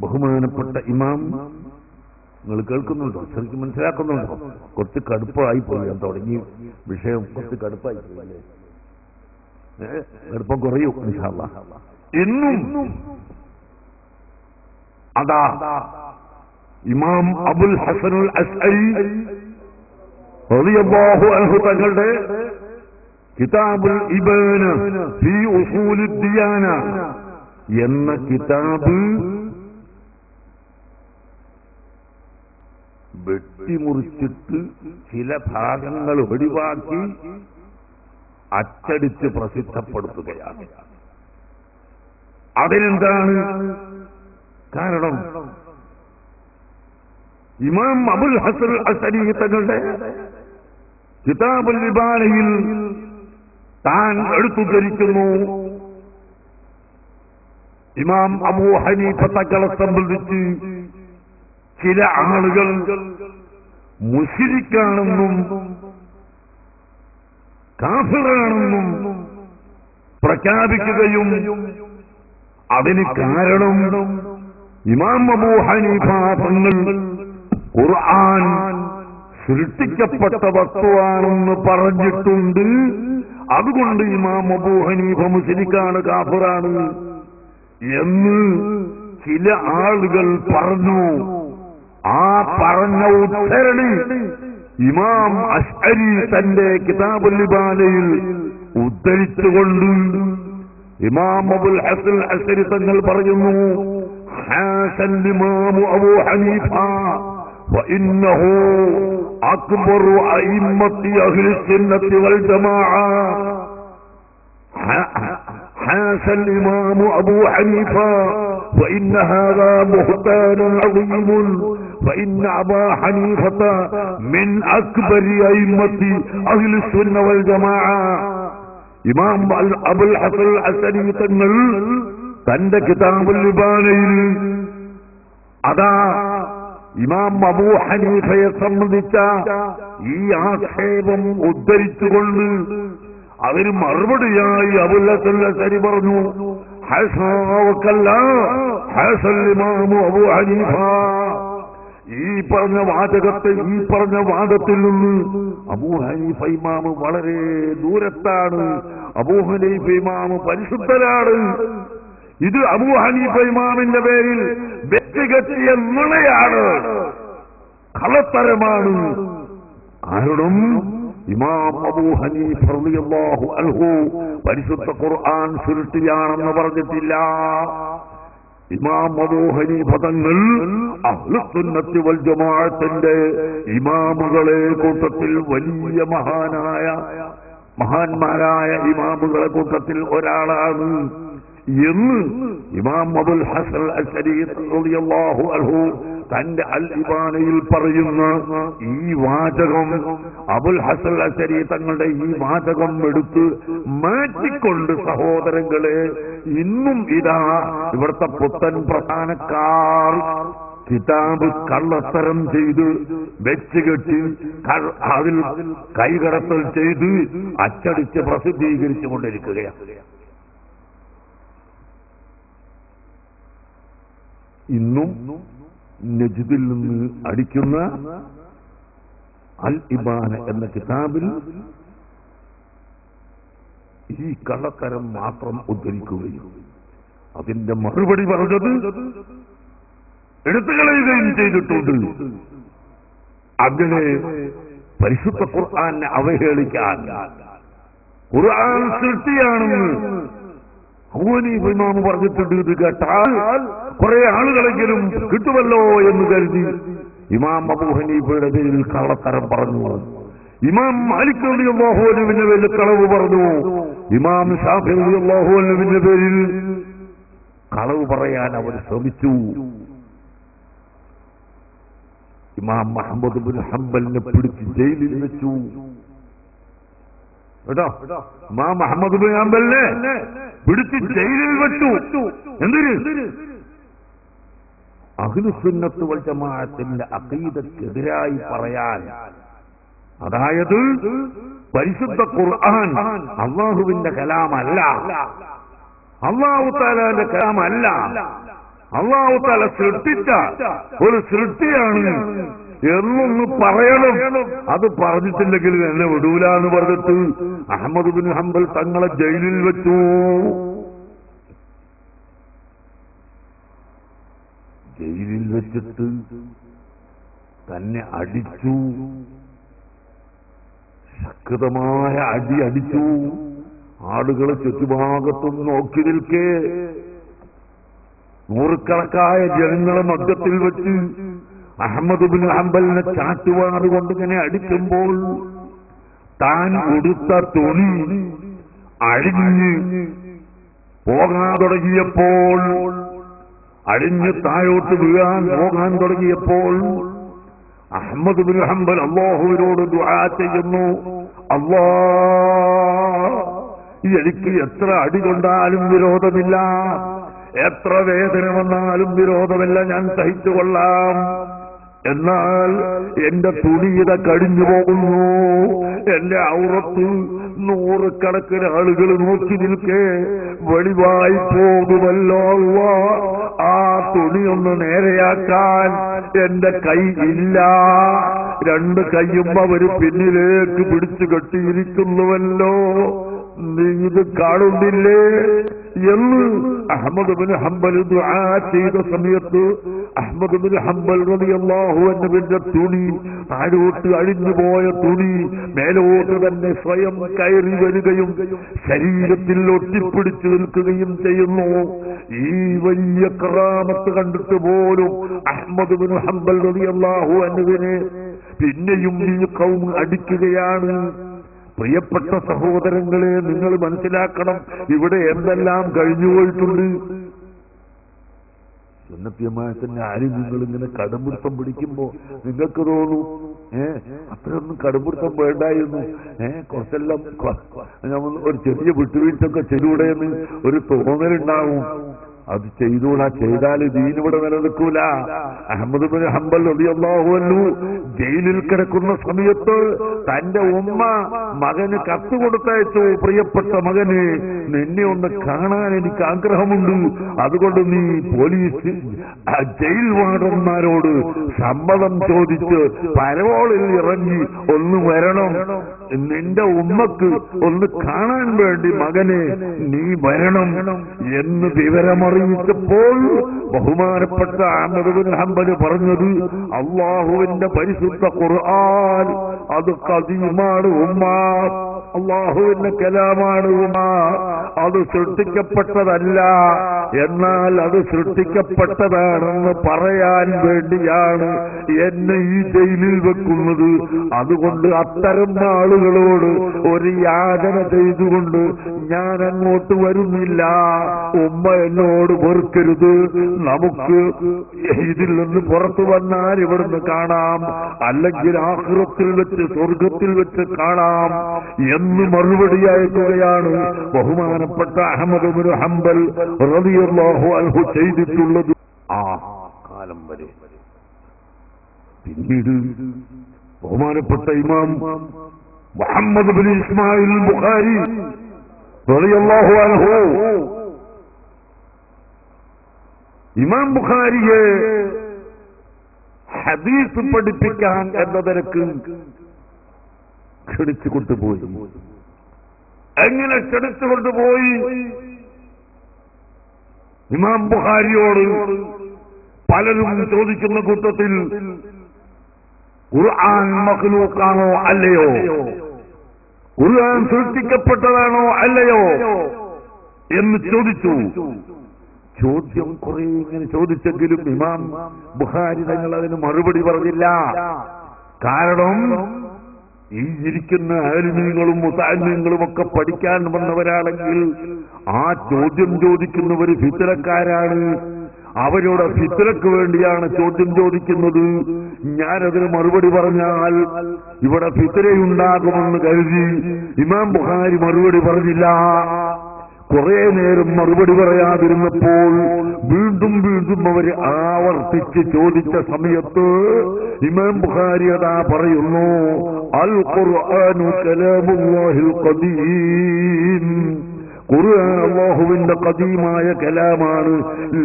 ബഹുമാനപ്പെട്ട ഇമാം, നിങ്ങൾ കേൾക്കുന്നുണ്ടോ? ശരിക്കും മനസ്സിലാക്കുന്നുണ്ടോ? കുറച്ച് കടുപ്പമായി പോയി തുടങ്ങി വിഷയം, കുറച്ച് കടുപ്പായി പോയി അല്ലേ? കടുപ്പം കുറയൂ ഇൻഷാ അല്ലാഹ്. ഇന്നും അതാ ഇമാം അബുൽ ഹസനുൽ അശ്അരി റളിയല്ലാഹു അൻഹു തങ്ങളുടെ കിതാബുൽ ഇബാന ഫീ ഉസൂലിദ് ദിയാന എന്ന കിതാബ് വെട്ടിമുറിച്ചിട്ട് ചില ഭാഗങ്ങൾ ഒഴിവാക്കി അച്ചടിച്ച് പ്രസിദ്ധപ്പെടുത്തുകയാണ്. അതിനെന്താണ് കാരണം? ഇമാം അബുൽ ഹസൻ അശ്അരി തങ്ങളുടെ കിതാബുൽ ഇബാനയിൽ താൻ എടുത്തുദ്ധരിക്കുന്നു, ഇമാം അബൂ ഹനീഫ തങ്ങളെ സംബന്ധിച്ച് ചില ആളുകൾ മുശ്രിക്കാണെന്നും കാഫിറാണെന്നും പ്രഖ്യാപിക്കുകയും അതിന് കാരണം ഇമാം അബൂ ഹനീഫ തങ്ങൾ ഖുർആൻ സൃഷ്ടിക്കപ്പെട്ട വസ്തുവാണെന്ന് പറഞ്ഞിട്ടുണ്ട്, അതുകൊണ്ട് ഇമാം അബൂ ഹനീഫ മുശ്രിക്കാണ്, കാഫിറാണ് എന്ന് ചില ആളുകൾ പറഞ്ഞു. ആ പറഞ്ഞ ഉദ്ധരണി ഇമാം അശ്അരി തന്റെ കിതാബുൽ ഇബാനയിൽ ഉദ്ധരിച്ചുകൊണ്ട് ഇമാം അബുൽ ഹസൻ അശ്അരി തങ്ങൾ പറയുന്നു, ഹാസൻ ഇമാം അബൂ ഹനീഫ وإنه أكبر أئمة أهل السنة والجماعة. حاس الإمام أبو حنيفة وإن هذا بهتان عظيم فإن أبا حنيفة من أكبر أئمة أهل السنة والجماعة. إمام أبو الحسن الأشعري തങ്ങൾ തന്റെ കിതാബുൽ ഇബാനയിൽ അതാ ഇമാം അബൂ ഹനീഫയെ സംബന്ധിച്ച ഈ ആക്ഷേപം ഉദ്ധരിച്ചുകൊണ്ട് അതിന് മറുപടിയായി അബുൽ ഹസൻ അശ്അരി പറഞ്ഞു, ഇമാമു അബൂ ഹനീഫ. ഈ പറഞ്ഞ വാദത്തിൽ നിന്ന് അബൂ ഹനീഫ ഇമാമ് വളരെ ദൂരത്താണ്. അബൂ ഹനീഫ ഇമാമ് പരിശുദ്ധനാണ്. ഇത് അബൂ ഹനീഫ ഇമാമിന്റെ പേരിൽ വ്യക്തിഗതിയ നുണയാണ്, കളത്തരമാണ്. ആരോടും ഇമാം അബൂ ഹനീഫ റളിയല്ലാഹു അൻഹു പരിശുദ്ധ ഖുർആൻ സൃഷ്ടിയാണെന്ന് പറഞ്ഞിട്ടില്ല. ഇമാം അബൂ ഹനീഫ തങ്ങൾ അഹ്ലുസുന്നത്തി വൽ ജമാഅത്തിന്റെ ഇമാമുകളെ കൂട്ടത്തിൽ വലിയ മഹാന്മാരായ ഇമാമുകളെ കൂട്ടത്തിൽ ഒരാളാണ് എന്ന് ഇമാം അബുൽ ഹസൻ അശ്അരി റളിയല്ലാഹു അൻഹു തന്റെ അൽ ഇബാനയിൽ പറയുന്ന ഈ വാചകം, അബുൽ ഹസൻ അശ്അരി തങ്ങളുടെ ഈ വാചകം എടുത്ത് മാറ്റിക്കൊണ്ട് സഹോദരങ്ങളെ ഇന്നും ഇതാ ഇവിടുത്തെ പുത്തൻ പ്രധാനക്കാർ കിതാബ് കള്ളത്തരം ചെയ്ത് വെച്ചുകെട്ടി അതിൽ കൈകടത്തൽ ചെയ്ത് അച്ചടിച്ച് പ്രസിദ്ധീകരിച്ചു കൊണ്ടിരിക്കുകയാണ്. ഇന്നും നജ്ദിൽ നിന്ന് അടിക്കുന്ന അൽ ഇബാന എന്ന കിതാബിൽ ഈ കള്ളത്തരം മാത്രം ഉദ്ധരിക്കുകയും അതിന്റെ മറുപടി പറഞ്ഞത് എടുത്തുകളയുകയും ചെയ്തിട്ടുണ്ട്. അങ്ങനെ പരിശുദ്ധ ഖുർആനെ അവഹേളിക്കാൻ, ഖുർആൻ സൃഷ്ടിയാണെന്ന് അബൂ ഹനീഫ ഇമാം പറഞ്ഞിട്ടുണ്ട്. ഇത് കേട്ടാൽ കുറെ ആളുകളെങ്കിലും കിട്ടുമല്ലോ എന്ന് കരുതി ഇമാം അബൂ ഹനീഫയുടെ പേരിൽ കള്ളത്തരം പറഞ്ഞു. ഇമാം മാലിക് റളിയല്ലാഹു അൻഹുവിന്റെ പേരിൽ കളവ് പറഞ്ഞു. ഇമാം ശാഫിഈ റളിയല്ലാഹു അൻഹുവിന്റെ പേരിൽ കളവ് പറയാൻ അവർ ശ്രമിച്ചു. ഇമാം അഹ്മദ് ബിൻ ഹംബലിനെ പിടിച്ച് ജയിലിൽ വെച്ചു. കേട്ടോ, ഇമാം അഹ്മദ് ബിൻ ഹംബലിനെ പിടിച്ച് ജയിലിൽ വെച്ചു. എന്തിന്? അഹ്ലുസുന്നത്ത് വൽ ജമാഅത്തിന്റെ അഖീദക്കെതിരായി പറയാൻ. അതായത് പരിശുദ്ധ ഖുർആൻ അല്ലാഹുവിന്റെ കലാമല്ല, അല്ലാഹു തആലയുടെ കലാമല്ല, അല്ലാഹു തആല സൃഷ്ടിച്ച ഒരു സൃഷ്ടിയാണ് എന്നൊന്ന് പറയണം. അത് പറഞ്ഞിട്ടില്ലെങ്കിൽ എന്നെ വിടൂല എന്ന് പറഞ്ഞിട്ട് അഹ്മദ് ബിൻ ഹംബൽ തങ്ങളെ ജയിലിൽ വെച്ചു. ജയിലിൽ വെച്ചിട്ട് തന്നെ അടിച്ചു, ശക്തമായ അടി അടിച്ചു. ആളുകൾ ചുറ്റുഭാഗത്തും നോക്കി നിൽക്കേ, നൂറുകണക്കായ ജനങ്ങളെ മധ്യത്തിൽ വെച്ച് അഹ്മദ് ബിൻ ഹംബലിനെ ചാട്ടുവാറ് കൊണ്ടിങ്ങനെ അടിക്കുമ്പോൾ താൻ ഉടുത്ത തുണി അഴിഞ്ഞ് പോകാൻ തുടങ്ങിയപ്പോൾ, അഴിഞ്ഞ് താഴോട്ട് വീഴാൻ പോകാൻ തുടങ്ങിയപ്പോൾ അഹ്മദ് ബിൻ ഹംബൽ അല്ലാഹുവിനോട് ദുആ ചെയ്യുന്നു. അല്ലാഹ്, എനിക്ക് എത്ര അടി കൊണ്ടാലും വിരോധമില്ല, എത്ര വേദന വന്നാലും വിരോധമില്ല, ഞാൻ സഹിച്ചുകൊള്ളാം. എന്നാൽ എന്റെ തുണിയിത കഴിഞ്ഞു പോകുന്നു, എന്റെ ഔറത്ത് നൂറുകണക്കിന് ആളുകൾ നോക്കി നിൽക്കേ വെളിവായി പോകുമല്ലോ. ആ തുണിയൊന്ന് നേരെയാക്കാൻ എന്റെ കൈ ഇല്ല. രണ്ട് കൈയും അവര് പിന്നിലേക്ക് പിടിച്ചു കെട്ടിയിരിക്കുന്നുവല്ലോ, നീ ഇത് കാണുന്നില്ലേ എന്ന് അഹ്മദ് ബിൻ ഹംബൽ ദുആ ചെയ്ത സമയത്ത് അഹ്മദ് ബിൻ ഹംബൽ റളിയല്ലാഹു അൻഹുവിന്റെ തുണി, താഴോട്ട് അഴിഞ്ഞുപോയ തുണി മേലോട്ട് തന്നെ സ്വയം കയറി വരികയും ശരീരത്തിൽ ഒട്ടിപ്പിടിച്ചു നിൽക്കുകയും ചെയ്യുന്നു. ഈ വലിയ കറാമത്ത് കണ്ടിട്ട് പോലും അഹ്മദ് ബിൻ ഹംബൽ റളിയല്ലാഹു അൻഹുവിനെ പിന്നെയും ഈ ഖൗം അടിക്കുകയാണ്. പ്രിയപ്പെട്ട സഹോദരങ്ങളെ, നിങ്ങൾ മനസ്സിലാക്കണം, ഇവിടെ എന്തെല്ലാം കഴിഞ്ഞുപോയിട്ടുണ്ട്. സുന്നത്തിയമായത്തിന്റെ ആരും നിങ്ങളിങ്ങനെ കടുംപിടുത്തം പിടിക്കുമ്പോ നിങ്ങൾക്ക് തോന്നും അത്രയൊന്നും കടുംപിടുത്തം വേണ്ടായിരുന്നു, കുറച്ചെല്ലാം ഒരു ചെറിയ വിട്ടുവീഴ്ചൊക്കെ ചെയ്തുകൂടെയെന്ന് ഒരു തോന്നലുണ്ടാവും. അത് ചെയ്തൂടാ, ചെയ്താൽ ദീൻ ഇവിടെ നിലനിൽക്കൂല. അഹ്മദ് ബിൻ ഹംബൽ റളിയല്ലാഹു അൻഹു ജയിലിൽ കിടക്കുന്ന സമയത്ത് തന്റെ ഉമ്മ മകന് കത്ത് കൊടുത്തയച്ചു, പ്രിയപ്പെട്ട മകന്, നിന്നെ ഒന്ന് കാണാൻ എനിക്ക് ആഗ്രഹമുണ്ട്, അതുകൊണ്ട് നീ പോലീസ് ജയിൽ വാർഡന്മാരോട് സമ്മതം ചോദിച്ച് പരോളിൽ ഇറങ്ങി ഒന്ന് വരണം, നിന്റെ ഉമ്മക്ക് ഒന്ന് കാണാൻ വേണ്ടി മകനെ നീ വരണം എന്ന് വിവരമറിയിച്ചപ്പോൾ ബഹുമാനപ്പെട്ട അഹ്മദ് ബിൻ ഹംബൽ പറഞ്ഞത്, അള്ളാഹുവിന്റെ പരിശുദ്ധ ഖുർആൻ അത് ഖദീമാണ് ഉമ്മ, അള്ളാഹുവിന്റെ കലാമാണ് ഉമ്മ, അത് സൃഷ്ടിക്കപ്പെട്ടതല്ല, എന്നാൽ അത് സൃഷ്ടിക്കപ്പെട്ടതാണെന്ന് പറയാൻ വേണ്ടിയാണ് എന്നെ ഈ ജയിലിൽ വെക്കുന്നത്. അതുകൊണ്ട് അത്തരം ആളുകളോട് ഒരു യാചന ചെയ്തുകൊണ്ട് ഞാൻ അങ്ങോട്ട് വരുന്നില്ല. ഉമ്മ എന്നോട് വെറുക്കരുത്, നമുക്ക് ഇതിൽ നിന്ന് പുറത്തു വന്നാൽ ഇവിടുന്ന് കാണാം, അല്ലെങ്കിൽ ആഖിറത്തിൽ വെച്ച് സ്വർഗത്തിൽ വെച്ച് കാണാം എന്ന് മറുപടി അയക്കുകയാണ് ബഹുമാനപ്പെട്ട അഹ്മദ് ബിൻ ഹംബൽ റളിയല്ലാഹു അൻഹു ചെയ്തിട്ടുള്ളത്. ആ കാലം വരെ പിന്നീട് ബഹുമാനപ്പെട്ട ഇമാം മുഹമ്മദ് ബിൻ ഇസ്മായിൽ ബുഖാരി റളിയല്ലാഹു അൻഹു ഇമാം ബുഖാരിയെ ഹദീസ് പഠിപ്പിക്കാൻ എന്ന നിലക്ക് ക്ഷണിച്ചു കൊണ്ടുപോയി. എങ്ങനെ ക്ഷണിച്ചു കൊണ്ടുപോയി? ഇമാം ബുഖാരിയോട് പലരും ചോദിക്കുന്ന കൂട്ടത്തിൽ ഖുർആൻ മഖ്ലൂഖാണോ അല്ലയോ, ഖുർആൻ സൃഷ്ടിക്കപ്പെട്ടതാണോ അല്ലയോ എന്ന് ചോദിച്ചു. ചോദ്യം കുറെ ഇങ്ങനെ ചോദിച്ചെങ്കിലും ഇമാം ബുഖാരി തങ്ങൾ അതിന് മറുപടി പറഞ്ഞില്ല. കാരണം ഈ ഇരിക്കുന്ന ആലിമീങ്ങളും മുതഅല്ലിമീങ്ങളും ഒക്കെ പഠിക്കാൻ വന്നവരാണെങ്കിൽ ആ ചോദ്യം ചോദിക്കുന്നവർ ഫിത്നക്കാരാണ്, അവരുടെ ഫിത്നക്ക് വേണ്ടിയാണ് ചോദ്യം ചോദിക്കുന്നത്. ഞാനതിന് മറുപടി പറഞ്ഞാൽ ഇവിടെ ഫിത്നയുണ്ടാകുമെന്ന് കരുതി ഇമാം ബുഖാരി മറുപടി പറഞ്ഞില്ല. കുറെ നേരം മറുപടി പറയാതിരുന്നപ്പോൾ വീണ്ടും വീണ്ടും അവർ ആവർത്തിച്ച് ചോദിച്ച സമയത്ത് ഇമാം ബുഖാരി അതാ പറയുന്നു, അൽ ഖുർആനു കലാമുല്ലാഹിൽ ഖദീം, ഖുർആൻ അല്ലാഹുവിന്റെ ഖദീമായ കലാമാണ്.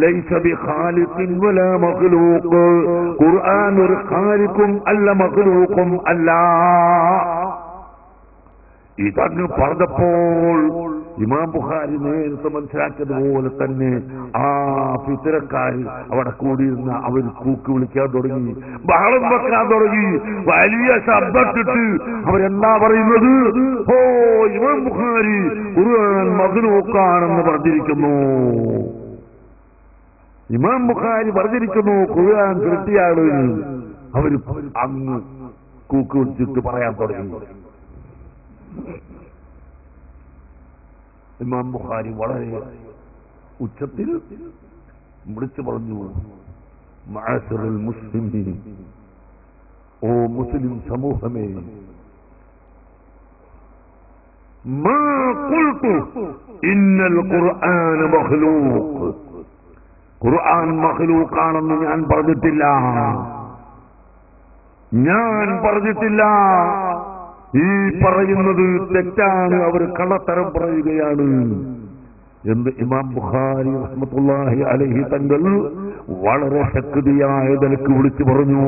ലൈസ ബിഖാലിഖിൻ വലാ മഖ്ലൂഖ്, ഖുർആൻ ഒരു ഖാലിഖും അല്ല മഖ്ലൂഖും അല്ല. ഇതങ്ങ് പറഞ്ഞപ്പോൾ ഇമാം ബുഖാരി നേരത്തെ മനസ്സിലാക്കിയതുപോലെ തന്നെ ആ ഫിത്നക്കാർ അവിടെ കൂടിയിരുന്ന അവർ കൂക്ക് വിളിക്കാൻ തുടങ്ങി, ബഹളം വെക്കാൻ തുടങ്ങി, വലിയ ശബ്ദത്തിട്ട് അവരെന്താ പറയുന്നത്? ഓ, ഇമാം ബുഖാരി ഖുർആൻ മഖ്ലൂഖാണെന്ന് പറഞ്ഞിരിക്കുന്നു, ഇമാം ബുഖാരി പറഞ്ഞിരിക്കുന്നു ഖുർആൻ സൃഷ്ടിയാണ്. അവർ അങ്ങ് കൂക്ക് വിളിച്ചിട്ട് പറയാൻ തുടങ്ങി. ഇമാം ബുഖാരി വളരെ ഉച്ചത്തിൽ വിളിച്ചു പറഞ്ഞു, മഅശറൽ മുസ്ലിമീൻ, ഓ മുസ്ലിം സമൂഹമേ, മാ ഖുൽതു ഇന്നൽ ഖുർആന മഖ്ലൂഖ്, ഖുർആൻ മഖ്ലൂഖാണെന്ന് ഞാൻ പറഞ്ഞിട്ടില്ല, ഞാൻ പറഞ്ഞിട്ടില്ല. ഈ പറയുന്നത് തെറ്റാണ്, അവർ കള്ളത്തരം പറയുകയാണ് എന്ന് ഇമാം ബുഖാരി റഹ്മത്തുള്ളാഹി അലൈഹി തങ്ങൾ വളരെ ശക്തിയായ നിലക്ക് വിളിച്ചു പറഞ്ഞു.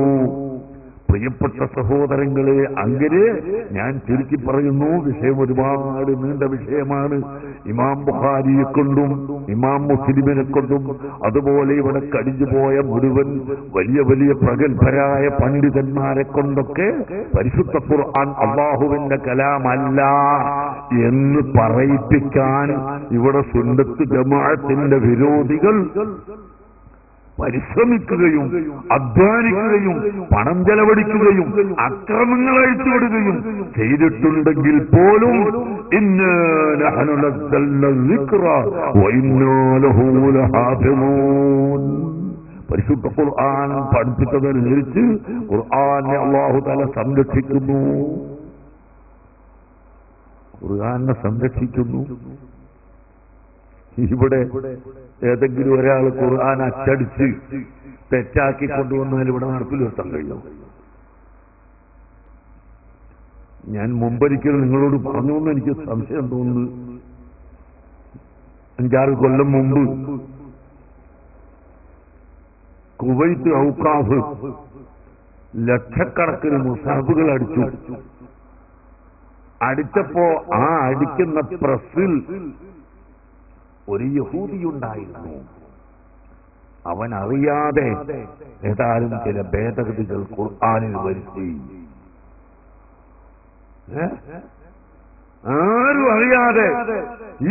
പ്രിയപ്പെട്ട സഹോദരങ്ങളെ, അങ്ങനെ ഞാൻ ചുരുക്കി പറയുന്നു, വിഷയം ഒരുപാട് നീണ്ട വിഷയമാണ്. ഇമാം ബുഖാരിയെ കൊണ്ടും ഇമാം മുസ്ലിമിനെ കൊണ്ടും അതുപോലെ ഇവിടെ കടിഞ്ഞുപോയ മുഴുവൻ വലിയ വലിയ പ്രഗത്ഭരായ പണ്ഡിതന്മാരെ കൊണ്ടൊക്കെ പരിശുദ്ധ ഖുർആൻ അല്ലാഹുവിന്റെ കലാമല്ല എന്ന് പറയിപ്പിക്കാൻ ഇവിടെ സുന്നത്ത് ജമാഅത്തിന്റെ വിരോധികൾ പരിശ്രമിക്കുകയും അധ്വാനിക്കുകയും പണം ചെലവഴിക്കുകയും അക്രമങ്ങൾ അഴിച്ചുവിടുകയും ചെയ്തിട്ടുണ്ടെങ്കിൽ പോലും ഇന്നാ നഹ്നു നസ്സൽനാ الذിക്റ വഇന്നാ ലഹു ലഹാഫിളൂൻ, പരിശുദ്ധ ഖുർആൻ പഠിപ്പിച്ചതനുസരിച്ച് ഖുർആനെ അല്ലാഹു തആല സംരക്ഷിക്കുന്നു, ഖുർആനെ സംരക്ഷിക്കുന്നു. ഇവിടെ ഏതെങ്കിലും ഒരാൾ ഖുർആൻ അച്ചടിച്ച് തെറ്റാക്കി കൊണ്ടുവന്നാൽ ഇവിടെ നടപ്പിൽ നിർത്താൻ കഴിയും. ഞാൻ മുമ്പൊരിക്കൽ നിങ്ങളോട് പറഞ്ഞു എന്ന് എനിക്ക് സംശയം തോന്നുന്നു. 5-6 കൊല്ലം മുമ്പ് കുവൈത്ത് ഔഖാഫ് ലക്ഷക്കണക്കിന് മുസാഫുകൾ അടിച്ചപ്പോ ആ അടിക്കുന്ന പ്രസ്സിൽ ഒരു യഹൂദിയുണ്ടായിരുന്നു. അവൻ അറിയാതെ ഏതാനും ചില ഭേദഗതികൾ ഖുർആനിൽ വരുത്തി. ആരും അറിയാതെ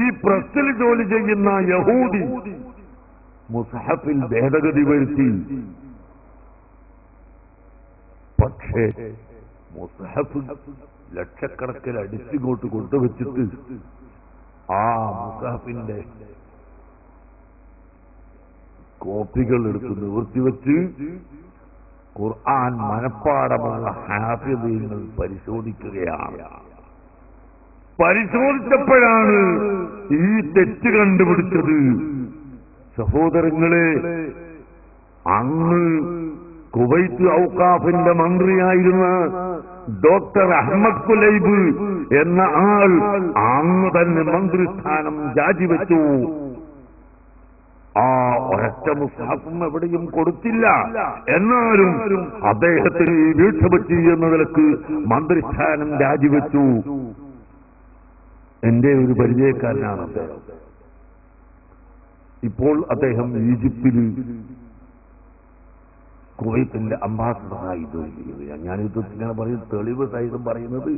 ഈ പ്രസ്സിൽ ജോലി ചെയ്യുന്ന യഹൂദി മുസ്ഹഫിൽ ഭേദഗതി വരുത്തി. പക്ഷേ മുസ്ഹഫ് ലക്ഷക്കണക്കിൽ അടിച്ചിങ്ങോട്ട് കൊണ്ടുവച്ചിട്ട് ആ മുസ്ഹഫിന്റെ കോപ്പികൾ എടുത്ത് നിവർത്തിവെച്ച് ഖുർആൻ മനപ്പാടമുള്ള ഹാഫിദീങ്ങൾ പരിശോധിക്കുകയാണ്. പരിശോധിച്ചപ്പോഴാണ് ഈ തെറ്റ് കണ്ടുപിടിച്ചത്. സഹോദരങ്ങളെ, അന്ന് കുവൈത്ത് ഔഖാഫിന്റെ മന്ത്രിയായിരുന്ന ഡോക്ടർ അഹമ്മദ് കുലൈബ് എന്ന ആൾ അന്ന് തന്നെ മന്ത്രിസ്ഥാനം രാജിവെച്ചു. ആ ഒരൊറ്റ മുസ്ഹഫും എവിടെയും കൊടുത്തില്ല. എന്നാലും അദ്ദേഹത്തിന് ഈ വീഴ്ച പറ്റി എന്ന നിലക്ക് മന്ത്രിസ്ഥാനം രാജിവെച്ചു. എന്റെ ഒരു പരിചയക്കാരനാണ് അദ്ദേഹം. ഇപ്പോൾ അദ്ദേഹം ഈജിപ്തിൽ കുവൈത്തിന്റെ അംബാസഡറായി ജോലി ചെയ്യുകയാണ്. ഞാനിത് ഇങ്ങനെ പറയും, തെളിവ് സഹിതം പറയുന്നത്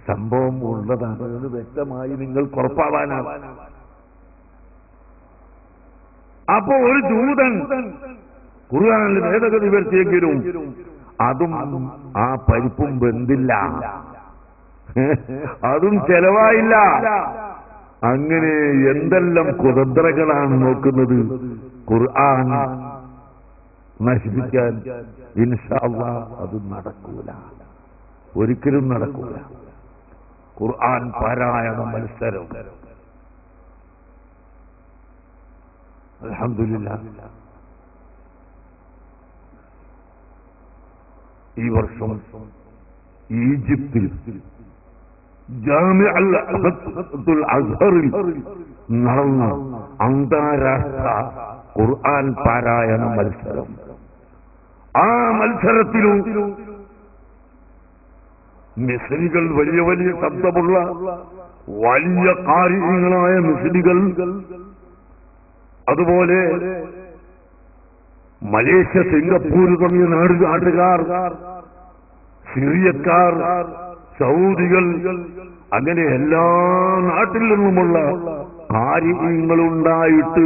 സംഭവം ഉള്ളതാണ് എന്ന് വ്യക്തമായി നിങ്ങൾക്ക് ഉറപ്പാവാനാണ്. അപ്പോ ഒരു ജൂതൻ ഖുർആനിൽ ഭേദഗതി വരുത്തിയെങ്കിലും അതും ആ പരിപ്പും വെന്തില്ല, അതും ചെലവായില്ല. അങ്ങനെ എന്തെല്ലാം കുതന്ത്രകളാണ് നോക്കുന്നത് ഖുർആൻ നശിപ്പിക്കാൻ. ഇൻഷാ അല്ലാഹ് അത് നടക്കൂല, ഒരിക്കലും നടക്കൂല. ഖുർആൻ പാരായണ മത്സരം അൽഹംദുലില്ലാഹ് ഈ വർഷം ഈജിപ്തിൽ ജാമിഅൽ അസ്ഹറിൽ നടന്ന അന്താരാഷ്ട്ര ഖുർആൻ പാരായണ മത്സരം. ആ മത്സരത്തിലും മിസ്രികൾ, വലിയ വലിയ ശബ്ദമുള്ള വലിയ കാരികളായ മിസ്രികൾ, അതുപോലെ മലേഷ്യ, സിംഗപ്പൂർ തുടങ്ങിയ നാട്ടുകാർ, സിറിയക്കാർ, സൗദികൾ, അങ്ങനെ എല്ലാ നാട്ടിൽ നിന്നുമുള്ള കാര്യങ്ങളുണ്ടായിട്ട്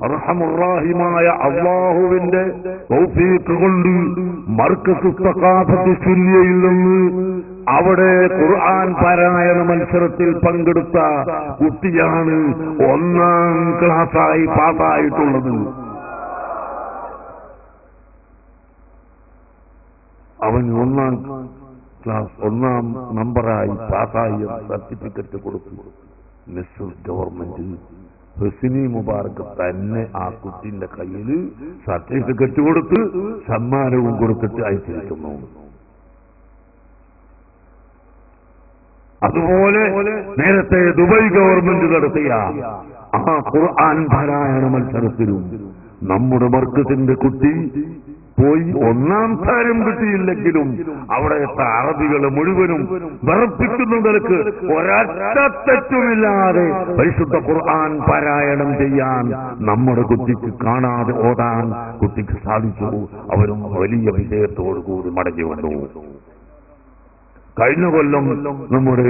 അർഹമുർ-റഹീമായ അല്ലാഹുവിന്റെ തൗഫീഖ് കൊണ്ട് മർക്കസ് സഖാഫത്ത് സുന്നിയയിൽ നിന്ന് അവിടെ ഖുർആൻ പാരായണ മത്സരത്തിൽ പങ്കെടുത്ത കുട്ടിയാണ് 1ാം ക്ലാസ്സായി പാസ്സായിട്ടുള്ളത്. അവൻ 1ാം ക്ലാസ് 1ാം നമ്പറായി പാസ്സായി സർട്ടിഫിക്കറ്റ് കൊടുത്തു. മിസ്ർ ഗവൺമെന്റ് ഹുസ്നി മുബാറക്ക് തന്നെ ആ കുട്ടിന്റെ കയ്യിൽ സർട്ടിഫിക്കറ്റ് കൊടുത്ത് സമ്മാനവും കൊടുത്തിട്ട് അയച്ചിരിക്കുന്നു. അതുപോലെ നേരത്തെ ദുബായ് ഗവൺമെന്റ് നടത്തിയ ആ ഖുർആൻ പാരായണ മത്സരത്തിലും നമ്മുടെ മർക്കസിന്റെ കുട്ടി പോയി 1ാം സ്ഥാനം കിട്ടിയില്ലെങ്കിലും അവിടെത്തെ അറബികളെ മുഴുവനും വിറപ്പിക്കുന്ന നിലക്ക് ഒരൊറ്റ തെറ്റുമില്ലാതെ പരിശുദ്ധ ഖുർആൻ പാരായണം ചെയ്യാൻ നമ്മുടെ കുട്ടിക്ക് കാണാതെ ഓതാൻ കുട്ടിക്ക് സാധിച്ചു. അവരും വലിയ വിജയത്തോടുകൂടി മടങ്ങി വന്നു. കഴിഞ്ഞ കൊല്ലം നമ്മുടെ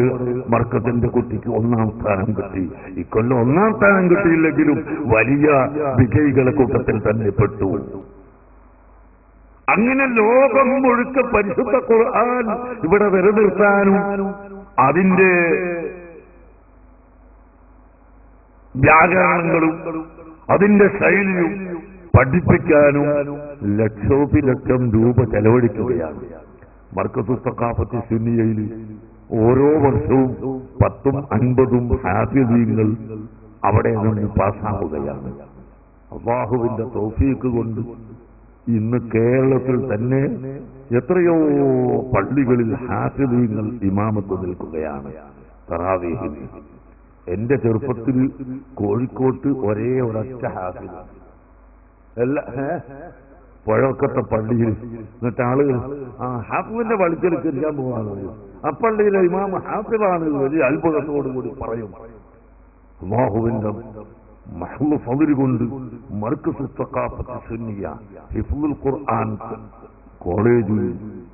മർക്കത്തിന്റെ കുട്ടിക്ക് 1ാം സ്ഥാനം കിട്ടി. ഇക്കൊല്ലം 1ാം സ്ഥാനം കിട്ടിയില്ലെങ്കിലും വലിയ വിജയികളെ കൂട്ടത്തിൽ തന്നെ പെട്ടു. അങ്ങനെ ലോകം മുഴുക്ക പരിശുദ്ധ ഖുർആൻ ഇവിടെ നിലനിർത്താനും അതിന്റെ വ്യാകരണങ്ങളും അതിന്റെ ശൈലിയും പഠിപ്പിക്കാനും ലക്ഷോപിലക്ഷം രൂപ ചെലവഴിക്കുകയാണ്. മർക്കസ് സഖാഫത്ത് സുന്നിയയിൽ ഓരോ വർഷവും 10ഉം 50ഉം ഹാഫിദീങ്ങൾ അവിടെ നിന്ന് പാസ്സാവുകയാണ്. അല്ലാഹുവിന്റെ തൗഫീഖ് കൊണ്ട് ഇന്ന് കേരളത്തിൽ തന്നെ എത്രയോ പള്ളികളിൽ ഹാഫിദീങ്ങൾ ഇമാമത്ത് നിൽക്കുകയാണ് തറാവീഹിന്. എന്റെ ചെറുപ്പത്തിൽ കോഴിക്കോട്ട് ഒരേ ഒരൊറ്റ ഹാഫിദ് പുഴക്കത്തെ പള്ളിയിൽ എന്നിട്ട് ആളുകൾ ഹാഫിദിന്റെ പള്ളിക്കൽ ചെല്ലാൻ പോകാൻ ആ പള്ളിയിലെ ഇമാം ഹാഫിദാണ് വലിയ അത്ഭുതത്തോടുകൂടി പറയും. അല്ലാഹുവിന്റെ മഹ്ലു ഫദ്ല് കൊണ്ട് മർക്കസ് സഖാഫത്ത് സുന്നിയ ഹിഫ്ളുൽ ഖുർആൻ കോളേജ്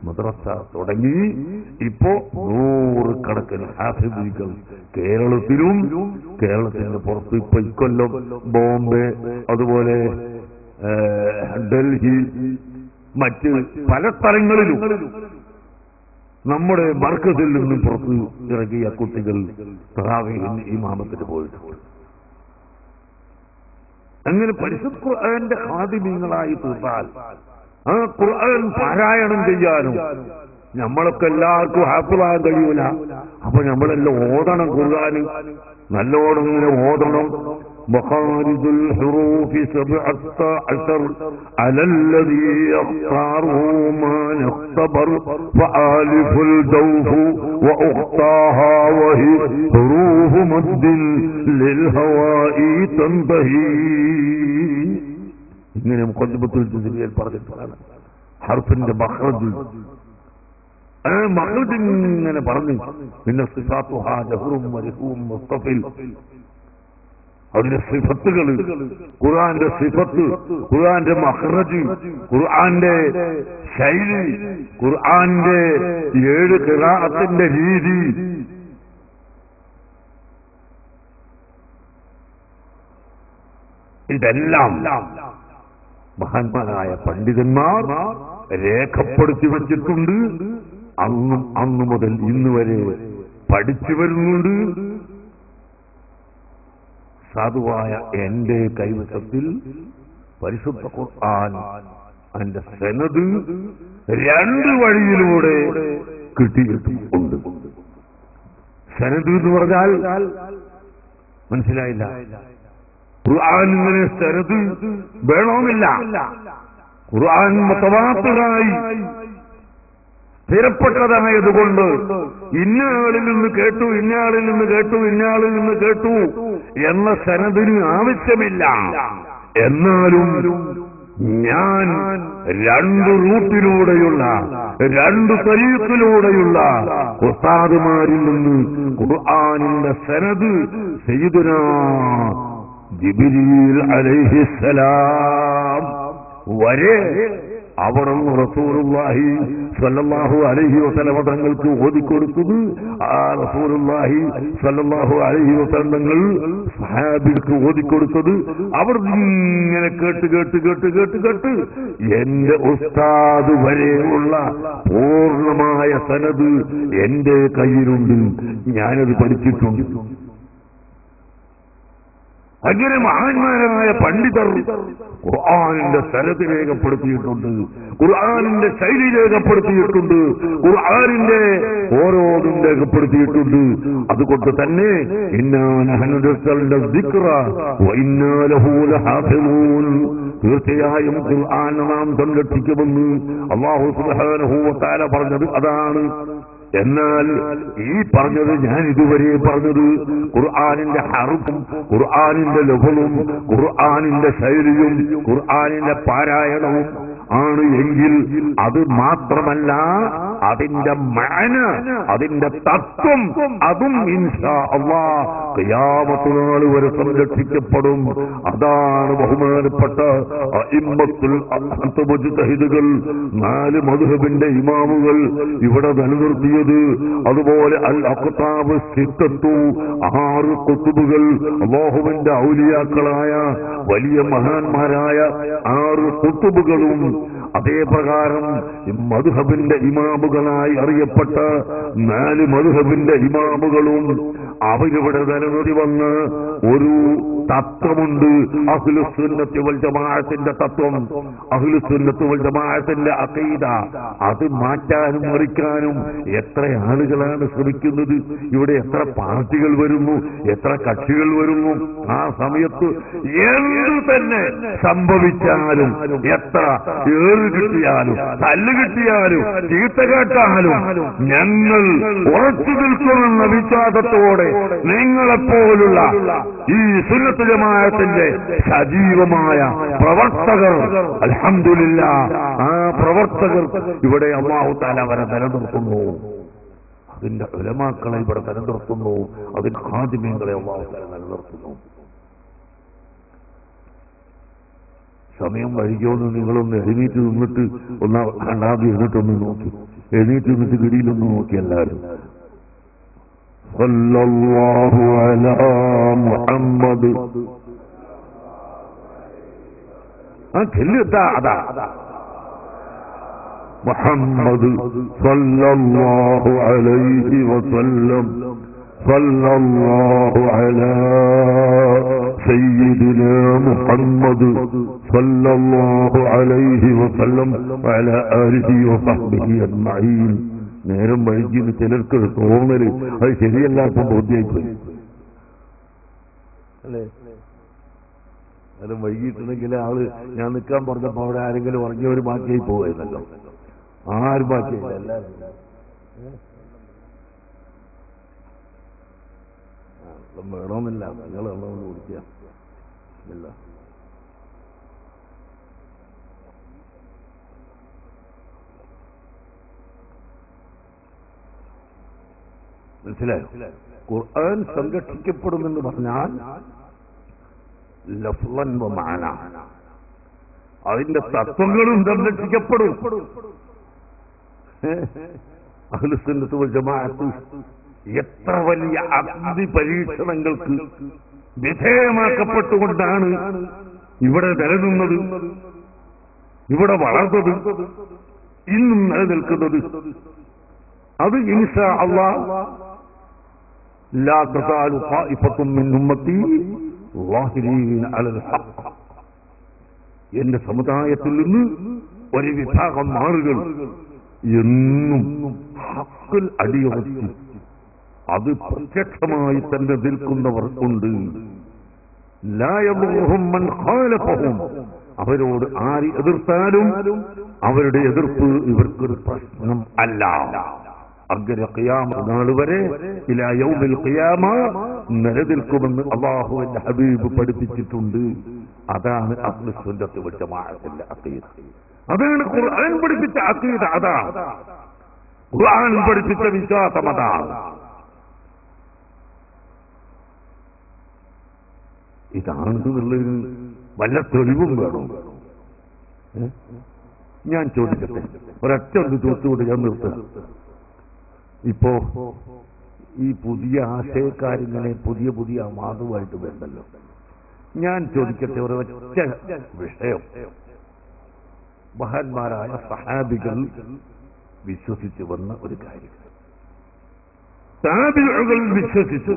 മദ്രസ തുടങ്ങി ഇപ്പോ 100 കണക്കിന് ഹാഫിദുകൾ കേരളത്തിലും കേരളത്തിന്റെ പുറത്ത് ഇപ്പൊ ഇക്കൊല്ലം ബോംബെ, അതുപോലെ ഡൽഹി, മറ്റ് പല സ്ഥലങ്ങളിലും നമ്മുടെ മർക്കസിൽ നിന്നും പുറത്ത് ഇറങ്ങിയ കുട്ടികൾ തറാവീഹിന് ഇമാമത്തിന് പോയിട്ടുണ്ട്. അങ്ങനെ പരിശുദ്ധ ഖുർആന്റെ ഖാദിമീങ്ങളായി തീർന്നാൽ ആ ഖുർആൻ പാരായണം ചെയ്യാനും നമ്മളൊക്കെ എല്ലാവർക്കും ഹാഫിളാകാൻ കഴിയൂല. അപ്പൊ നമ്മളെല്ലാം ഓതണം, ഖുർആൻ നല്ലോണം ഇങ്ങനെ ഓതണം. مخارج الحروف 17 على الذي يختاره ما نختبر فآلف الجوف وأخطاها وهي حروف مد للهواء تنتهي. ഇങ്ങനെ മുഖദ്ദിമത്തുൽ ജുസ്രിയയിൽ പറഞ്ഞിട്ടാണ് ഹർഫിന്റെ മഖ്റജ്. ആ മഖ്റജ് ഇങ്ങനെ പറഞ്ഞു പിന്നെ സിഫാത്തുഹാ ജഹ്റും വരിഹും മുസ്തഫിൽ. അതിന്റെ സിഫത്തുകൾ, ഖുർആന്റെ സിഫത്ത്, ഖുർആന്റെ മഖ്റജ്, ഖുർആന്റെ ശൈലി, ഖുർആന്റെ 7 ഖിറാഅത്തിന്റെ രീതി, ഇതെല്ലാം മഹാന്മാരായ പണ്ഡിതന്മാർ രേഖപ്പെടുത്തി വച്ചിട്ടുണ്ട്. അന്നു മുതൽ ഇന്ന് വരെ പഠിച്ചു വരുന്നുണ്ട്. സാധുവായ എന്റെ കൈവശത്തിൽ പരിശുദ്ധ ഖുർആൻ അതിന്റെ സനദ് 2 വഴിയിലൂടെ കിട്ടിയിട്ടുണ്ട്. സനദ് എന്ന് പറഞ്ഞാൽ മനസ്സിലായില്ല. ഖുർആനിന് സനദ് വേണമെന്നില്ല. ഖുർആൻ മുതവാത്തിറായി സ്ഥിരപ്പെട്ടതായതുകൊണ്ട് ഇന്നയാളിൽ നിന്ന് കേട്ടു, ഇന്നയാളിൽ നിന്ന് കേട്ടു, ഇന്നയാളിൽ നിന്ന് കേട്ടു എന്ന സനദിന് ആവശ്യമില്ല. എന്നാലും ഞാൻ 2 റൂട്ടിലൂടെയുള്ള 2 തരീഖിലൂടെയുള്ള ഉസ്താദുമാരിൽ നിന്ന് ഖുർആനിന്റെ സനദ് സയ്യിദുനാ ജിബ്രീൽ അലൈഹിസ്സലാം വരെ അവർ റസൂലുള്ളാഹി സ്വല്ലല്ലാഹു അലൈഹി വസല്ലം തങ്ങൾക്ക് ഓതിക്കൊടുത്തത്, ആ റസൂലുള്ളാഹി സ്വല്ലല്ലാഹു അലൈഹി വസല്ലം തങ്ങൾ സഹാബികൾക്ക് ഓതിക്കൊടുത്തത് അവർ ഇങ്ങനെ കേട്ട് കേട്ട് കേട്ട് കേട്ട് കേട്ട് എന്റെ ഉസ്താദ് വരെയുള്ള പൂർണ്ണമായ സനദ് എന്റെ കയ്യിലുണ്ട്. ഞാനത് പഠിച്ചിട്ടുണ്ട്. അങ്ങനെ മഹാന്മാരായ പണ്ഡിതർ ഖുർആനിന്റെ സനദ് രേഖപ്പെടുത്തിയിട്ടുണ്ട്, ഖുർആനിന്റെ ശൈലി രേഖപ്പെടുത്തിയിട്ടുണ്ട്, ഖുർആനിന്റെ ഓരോന്നും രേഖപ്പെടുത്തിയിട്ടുണ്ട്. അതുകൊണ്ട് തന്നെ ഇന്നാ നഹ്നു നസ്അലുൽ ദിക്റ വ ഇന്നാ ലഹു ലഹാഫിളൂൻ, തീർച്ചയായും ഖുർആൻ നാം സംരക്ഷിക്കുമെന്ന് അല്ലാഹു സുബ്ഹാനഹു വ തആല പറഞ്ഞത് അതാണ്. എന്നാൽ ഈ പറഞ്ഞത് ഞാൻ ഇതുവരെ പറഞ്ഞത് ഖുർആനിന്റെ ഹർഫും ഖുർആനിന്റെ ലഫ്ളും ഖുർആനിന്റെ ശൈലിയും ഖുർആനിന്റെ പാരായണവും ആണ് എങ്കിൽ അത് മാത്രമല്ല അതിന്റെ മഅന, അതിന്റെ തത്വം, അതും ഇൻഷാ അല്ലാഹ് ഖിയാമത്ത് നാൾ വരെ സംരക്ഷിക്കപ്പെടും. അതാണ് ബഹുമാനപ്പെട്ട അഇമ്മത്തുൽ മുജ്തഹിദുകൾ 4 മദ്ഹബിന്റെ ഇമാമുകൾ ഇവിടെ നിലനിർത്തിയത്. അതുപോലെ അൽ അഖ്താബ് സിത്തത്തു 6 ഖുതുബുകൾ, അല്ലാഹുവിന്റെ ഔലിയാക്കളായ വലിയ മഹാന്മാരായ 6 ഖുതുബുകളും അതേ പ്രകാരം മദ്ഹബിന്റെ ഇമാമുകളായി അറിയപ്പെട്ട 4 മദ്ഹബിന്റെ ഇമാമുകളും അവരിവിടെ നിലനിർത്തി വന്ന് ഒരു തത്വമുണ്ട്, അഹ്ലുസുന്നത്തി വൽ ജമാഅത്തിന്റെ തത്വം, അഹ്ലുസുന്നത്തി വൽ ജമാഅത്തിന്റെ അഖീദ. അത് മാറ്റാനും മറിക്കാനും എത്ര ആളുകളാണ് ശ്രമിക്കുന്നത്. ഇവിടെ എത്ര പാർട്ടികൾ വരുന്നു, എത്ര കക്ഷികൾ വരുന്നു. ആ സമയത്ത് എന്തു തന്നെ സംഭവിച്ചാലും, എത്ര ഏറ് കിട്ടിയാലും, തല്ല് കിട്ടിയാലും, ചീത്ത കേട്ടാലും, ഞങ്ങൾ ഉറച്ചു നിൽക്കുമെന്ന വിശ്വാസത്തോടെ നിങ്ങളെപ്പോലുള്ള ഈ സുന്നത്ത് ജമാഅത്തിന്റെ സജീവമായ പ്രവർത്തകർ, അൽഹംദുലില്ലാഹ്, ആ പ്രവർത്തകർ ഇവിടെ അല്ലാഹു തആല അവരെ നിലനിർത്തുന്നു. അതിന്റെ ഉലമാക്കളെ ഇവിടെ നിലനിർത്തുന്നു. അതിന്റെ ഖാദിമീങ്ങളെ അല്ലാഹു തആല നിലനിർത്തുന്നു. സമയം വൈകിയോന്ന് നിങ്ങളൊന്ന് എഴുന്നേറ്റ് നിന്നിട്ട് രണ്ടാമത് എഴുന്നിട്ടൊന്ന് നോക്കി, എഴുന്നേറ്റ് നിന്നിട്ട് കിടിയിലൊന്ന് നോക്കി എല്ലാവരും. സല്ലല്ലാഹു അലാ മുഹമ്മദ്. ആ ചെല്ലുത്താ അതാ മുഹമ്മദ് സല്ലല്ലാഹു അലൈഹി വസല്ലം, സല്ലല്ലാഹു അലാ സയ്യിദിനാ മുഹമ്മദ് സല്ലല്ലാഹു അലൈഹി വസല്ലം വഅലാ ആലിഹി വസഹ്ബിഹി അജ്മഈൻ. നേരം വൈകിന്ന് ചിലർക്ക് തോന്നല് അത് ശരിയല്ലാത്ത ബോധ്യമായിപ്പോയി അല്ലേ? നേരം വൈകിട്ടുണ്ടെങ്കിൽ ആള് ഞാൻ നിൽക്കാൻ പറഞ്ഞപ്പോ അവിടെ ആരെങ്കിലും ഉറങ്ങിയവർ ബാക്കിയായി പോവുന്നല്ലോ. ആരും ബാക്കിയില്ല, എല്ലാവരും വേണമെന്നില്ല. നിങ്ങൾ വെള്ളം കുടിക്കുക ഇല്ല. മനസ്സിലായോ? ഖുർആൻ സംരക്ഷിക്കപ്പെടുമെന്ന് പറഞ്ഞാൽ ലഫ്ളൻ വ മഅന, അതിന്റെ തത്വങ്ങളും സംരക്ഷിക്കപ്പെടും. അഹ്ലുസുന്നത്ത് വൽ ജമാഅത്ത് എത്ര വലിയ അഗ്നി പരീക്ഷണങ്ങൾക്ക് വിധേയമാക്കപ്പെട്ടുകൊണ്ടാണ് ഇവിടെ നിലനിന്നത്, ഇവിടെ വളർന്നത്, ഇന്നും നിലനിൽക്കുന്നത്. അത് ഇൻഷാ അല്ലാഹ് ലാ തസാലു ഖായിഫത്തുൻ മിൻ ഉമ്മത്തി ളാഹിരീന അലൽ ഹഖ്. എന്റെ സമുദായത്തിൽ നിന്ന് ഒരു വിഭാഗം ആളുകൾ എന്നും ഹഖിൽ അടിയുറച്ച് അത് പ്രത്യക്ഷമായി തന്നെ നിൽക്കുന്നവർ ഉണ്ട്. ലാ യദുറുഹും മൻ ഖാലഫഹും. അവരോട് ആര് എതിർത്താലും അവരുടെ എതിർപ്പ് ഇവർക്കൊരു പ്രശ്നം അല്ല. അങ്ങനെ ഖിയാമത്ത് നാൾ വരെ ഇലാ യൗമിൽ ഖിയാമ നിലനിൽക്കുമെന്ന് അല്ലാഹുവിന്റെ ഹബീബ് പഠിപ്പിച്ചിട്ടുണ്ട്. അതാണ് അഹ്ലുസുന്നത്ത് വൽ ജമാഅത്തിന്റെ അഖീദ. അതാണ് ഖുർആൻ പഠിപ്പിച്ച അഖീദ. അതാണ് ഖുർആൻ പഠിപ്പിച്ച വിശ്വാസം. അതാണ് ഇതാണെന്നുള്ളതിന് വല്ല തെളിവും വേണം. ഞാൻ ചോദിക്കട്ടെ, ഒരൊറ്റ ഒന്ന് ചോദിച്ചുകൊണ്ട് ഞാൻ നിർത്തുക. ഇപ്പോ ഈ പുതിയ ആശയക്കാരിങ്ങനെ പുതിയ പുതിയ മാധുവായിട്ട് വേണ്ടല്ലോ. ഞാൻ ചോദിക്കട്ടെ ഒരൊറ്റ വിഷയം. മഹാന്മാരായ സഹാബികൾ വിശ്വസിച്ചു വന്ന ഒരു കാര്യം, താബിഈകൾ വിശ്വസിച്ചു.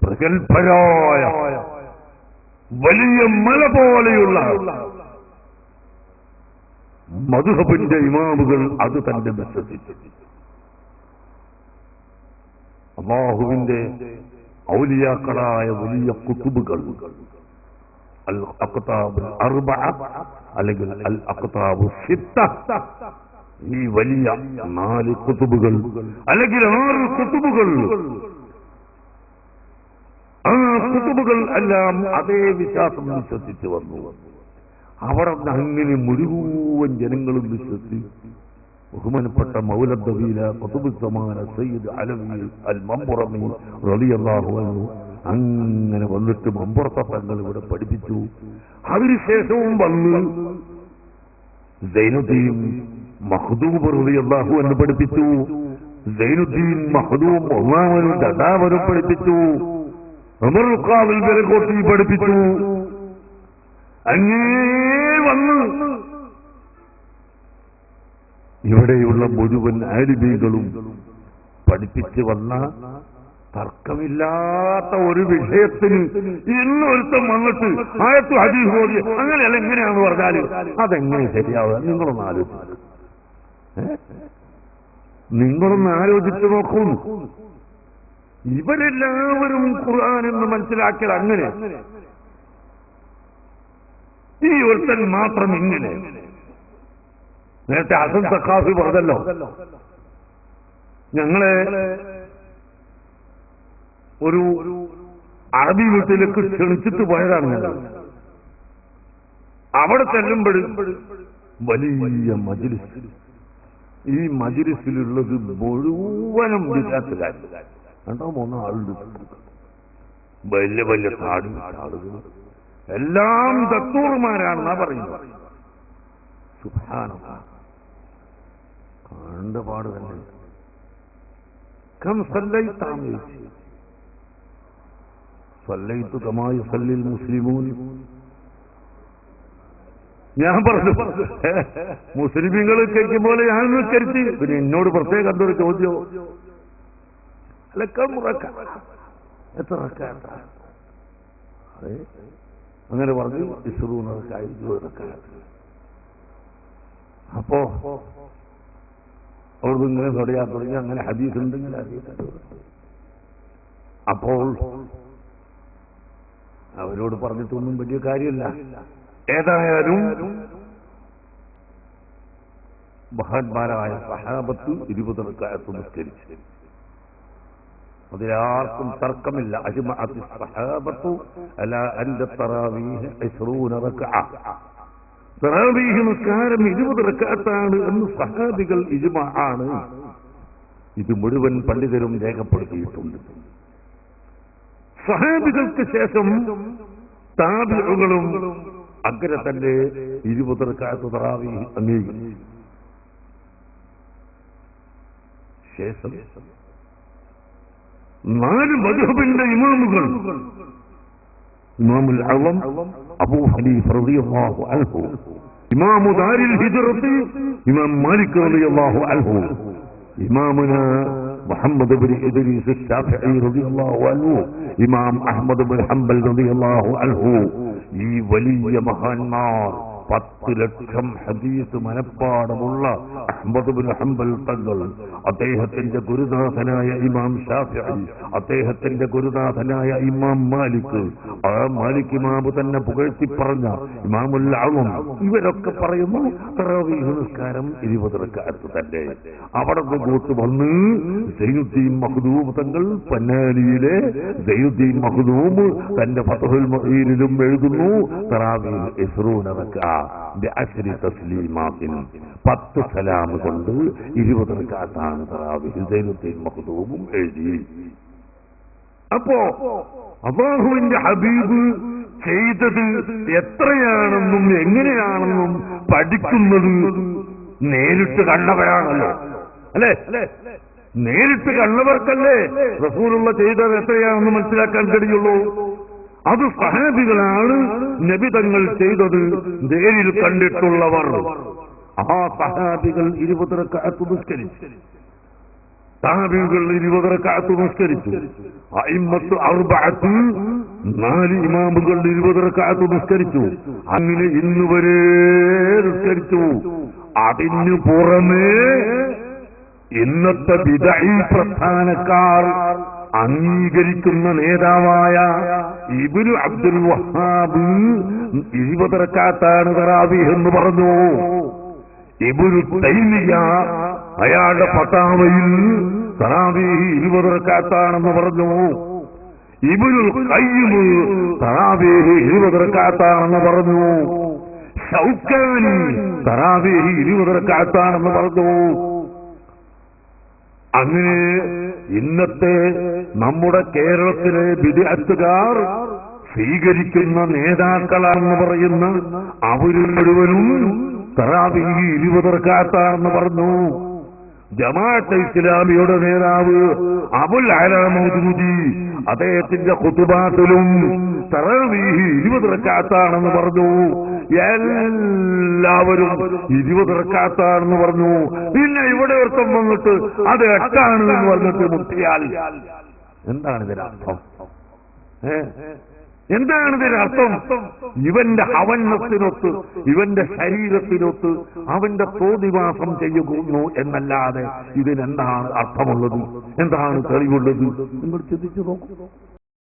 പ്രഗത്ഭരായ വലിയ മല പോലെയുള്ള മദ്ഹബിന്റെ ഇമാമുകൾ അത് തന്നെ വിശ്വസിച്ചു. അല്ലാഹുവിന്റെ ഔലിയാക്കളായ വലിയ കുതുബുകൾ, അൽ അഖ്താബുൽ അർബഅ അല്ലെങ്കിൽ അൽ അഖ്താബു സിത്ത, ഈ വലിയ 4 കുതുബുകൾ അല്ലെങ്കിൽ 6 കുതുബുകൾ, ആ കുതുബുകൾ എല്ലാം അതേ വിശ്വാസം വിശ്വസിച്ച് വന്നു. അവിടെ അങ്ങനെ മുഴുവൻ ജനങ്ങളും വിശ്വസിച്ചു. ബഹുമാനപ്പെട്ട മൗലദ്ദബീല ഖുതുബുസ്സമാന സയ്യിദ് അലവി അൽ മംബുറമി റളിയല്ലാഹു അൻഹു അങ്ങനെ വന്നിട്ട് മമ്പുറത്തെ തങ്ങൾ ഇവിടെ പഠിപ്പിച്ചു. അതിനുശേഷവും വന്ന് സൈനുദ്ദീൻ മഖ്ദൂം റളിയല്ലാഹു അൻഹു പഠിപ്പിച്ചു. സൈനുദ്ദീൻ മഖ്ദൂം ഒന്നാമനും രണ്ടാമനും പഠിപ്പിച്ചു. ഉമർ ഖാദിൽ ബരകോട്ടി പഠിപ്പിച്ചു. അങ്ങേ വന്ന് ഇവിടെയുള്ള മുഴുവൻ ആലിമീങ്ങളും പഠിപ്പിച്ചു വന്ന തർക്കമില്ലാത്ത ഒരു വിഷയത്തിന് ഇന്നൊരുത്തം വന്നിട്ട് ആയത്ത് ഹദീസ് ഓതി അങ്ങനെയല്ല എങ്ങനെയാണെന്ന് പറഞ്ഞാല് അതെങ്ങനെ ശരിയാവുക? നിങ്ങളൊന്ന് ആലോചിച്ചു, നിങ്ങളൊന്ന് ആലോചിച്ചു നോക്കൂ. ഇവരെല്ലാവരും ഖുർആൻ എന്ന് മനസ്സിലാക്കിയത് അങ്ങനെ, ഈ ഒരുത്തൻ മാത്രം ഇങ്ങനെ. നേരത്തെ ഹസൻ സഖാഫി പറഞ്ഞല്ലോ, ഞങ്ങളെ ഒരു അറബി വീട്ടിലേക്ക് ക്ഷണിച്ചിട്ട് പോയതാണ്. അവിടെ ചെല്ലുമ്പോഴും വലിയ മജ്‌ലിസ്, ഈ മജ്‌ലിസിലുള്ളത് മുഴുവനും വിദഅത്തുകാർ. 2-3 ആളുണ്ട്, വലിയ വലിയ താടി ആളുകൾ, എല്ലാം ദക്തൂർമാരാണെന്നാ പറയുന്നത്. സുബ്ഹാനല്ലാഹ്, കണ്ട പാട് തന്നെ. കം സല്ലൈതാമി സല്ലൈതു കമാ യുസല്ലിൽ മുസ്ലിമൂൻ. ഞാൻ പറഞ്ഞു മുസ്ലിമീങ്ങൾ കഴിക്കുമ്പോൾ ഞാൻ നിസ്കരിച്ച്. പിന്നെ എന്നോട് പ്രത്യേകം എന്തൊരു ചോദ്യോ, അല്ല എത്ര റക്അത്ത? അതെ, അങ്ങനെ പറഞ്ഞു 20 റക്അത്ത്. അപ്പോ അവിടുന്ന് ഇങ്ങനെ തുടയാൻ തുടങ്ങി. അങ്ങനെ ഹദീസ് ഉണ്ടെങ്കിൽ അറിയില്ല. അപ്പോൾ അവരോട് പറഞ്ഞിട്ടൊന്നും വലിയ കാര്യമില്ല. ഏതായാലും മഹാന്മാരായ സഹാബത്ത് 20 റക്അത്ത് നിസ്കരിച്ചു. അതിലാർക്കും തർക്കമില്ല. അജ്മഅത്തി സഹാബത്തു അലാ അന്ന തറാവീഹ് 20 റക്അ. തറാവീഹ് നിസ്കാരം 20 റക്അത്താണ് എന്ന് സഹാബികൾ ഇജ്മാഅാണ്. ഇത് മുഴുവൻ പണ്ഡിതരും രേഖപ്പെടുത്തിയിട്ടുണ്ട്. സഹാബികൾക്ക് ശേഷം താബിഉകളും അങ്ങനെ തന്നെ 20 റക്അത്ത് തറാവീഹ് അംഗീകരിച്ചു. ശേഷം 4 മദ്ഹബിന്റെ ഇമാമുകൾ, ഇമാമുൽ അഅ്ലം അബൂ ഹനീഫ റളിയല്ലാഹു അൻഹു, ഇമാമു ദാരിൽ ഹിജ്റത്തി ഇമാം മാലിക് റളിയല്ലാഹു അൻഹു, ഇമാമുന മുഹമ്മദ് ഇബ്നു ഇദ്രീസ് അശ്ശാഫിഈ റളിയല്ലാഹു അൻഹു, ഇമാം അഹ്മദ് ഇബ്നു ഹംബൽ റളിയല്ലാഹു അൻഹു. ഈ വലിയ മഹാന്മാർ 10 ലക്ഷം ഹദീസ് മനപ്പാടമുള്ള അഹ്മദ് ഇബ്നു ഹംബൽ തങ്ങൾ, അദ്ദേഹത്തിന്റെ ഗുരുനാഥനായ ഇമാം ഷാഫിഈ, അദ്ദേഹത്തിന്റെ ഗുരുനാഥനായ ഇമാം മാലിക്, ആ മാലിക് ഇമാം തന്നെ പുകഴ്ത്തി പറഞ്ഞ ഇമാമുൽ അഅ്ലം, ഇവരൊക്കെ പറയുന്നു തറാവീഹ് നിസ്കാരം 20 റക്അത്ത് തന്നെ. അവിടെ കൂട്ട് വന്ന് സൈനുദ്ദീൻ മഖ്ദൂം തങ്ങൾ, പന്നാനിയിലെ സൈനുദ്ദീൻ മഖ്ദൂം തന്റെ ഫത്ഹുൽ മുഈനിലും എഴുതുന്നു തറാവീഹ് 20 റക്അ ബിഅശ്രി തസ്ലീമാത്തിൻ, 10 സലാം കൊണ്ട് 20 റക്അത്താണ് തറാവീഹ്. സൈനുദ്ദീൻ മഖ്ദൂമും എഴുതി. അപ്പോ അല്ലാഹുവിന്റെ ഹബീബ് ചെയ്തത് എത്രയാണെന്നും എങ്ങനെയാണെന്നും പഠിക്കുന്നത് നേരിട്ട് കണ്ടവരാണല്ലോ, അല്ലേ? നേരിട്ട് കണ്ടവർക്കല്ലേ റസൂലുള്ള ചെയ്തത് എത്രയാണെന്ന് മനസ്സിലാക്കാൻ കഴിയുള്ളൂ. അത് സഹാബികളാണ് നബി തങ്ങൾ ചെയ്തത് നേരിൽ കണ്ടിട്ടുള്ളവർ. ആ സഹാബികൾ 20 റക്അത്ത് നിസ്കരിച്ചു. സഹാബികൾ 20 റക്അത്ത് നിസ്കരിച്ചു. അഇമ്മത്ത് അർബഅത്ത് 4 ഇമാമുകൾ 20 റക്അത്ത് നിസ്കരിച്ചു. അങ്ങനെ ഇന്നുവരെ നിസ്കരിച്ചു. അതിനു പുറമേ ഇന്നത്തെ ബിദ്അഈ പ്രസ്ഥാനക്കാർ അംഗീകരിക്കുന്ന നേതാവായ ഇബ്നു അബ്ദുൽ വഹാബ് 20 റക്അത്താണ് തറാവീഹ് എന്ന് പറഞ്ഞു. ഇബ്നു തൈമിയ അയാളുടെ ഫതാവയിൽ തറാവീഹ് 20 റക്അത്താണെന്ന് പറഞ്ഞു. ഇബ്നുൽ ഖയ്യിം തറാവീഹ് 20 റക്അത്താണെന്ന് പറഞ്ഞു. ശൗക്കാനി തറാവീഹ് 20 റക്അത്താണെന്ന് പറഞ്ഞു. അങ്ങനെ ഇന്നത്തെ നമ്മുടെ കേരളത്തിലെ ബിദ്അത്തുകാർ സ്വീകരിക്കുന്ന നേതാക്കളാണെന്ന് പറയുന്ന അവരിൽ മുഴുവനും തറാവീഹ് 20 റക്അത്താണെന്ന് പറഞ്ഞു. ജമാഅത്തെ ഇസ്ലാമിയുടെ നേതാവ് അബുൽ അലാ മൗദൂദി അദ്ദേഹത്തിന്റെ ഖുതുബാത്തിലും തറാവീഹ് 20 റക്അത്താണെന്ന് പറഞ്ഞു. എല്ലാവരും 20 റക്അത്താണെന്ന് പറഞ്ഞു. പിന്നെ ഇവിടെ ഒരുത്തം വന്നിട്ട് അത് 8 എന്ന് പറഞ്ഞിട്ട് മുട്ടിയാൽ എന്താണ് ഇതിനർത്ഥം? എന്താണ് ഇതിനർത്ഥം? ഇവന്റെ അവന്നത്തിനൊത്ത് ഇവന്റെ ശരീരത്തിനൊത്ത് അവന്റെ തോന്നിവാസം ചെയ്യുന്നു എന്നല്ലാതെ ഇതിനെന്താണ് അർത്ഥമുള്ളത്? എന്താണ് തെളിവുള്ളത്? നിങ്ങൾ ചിന്തിച്ചു നോക്കൂ.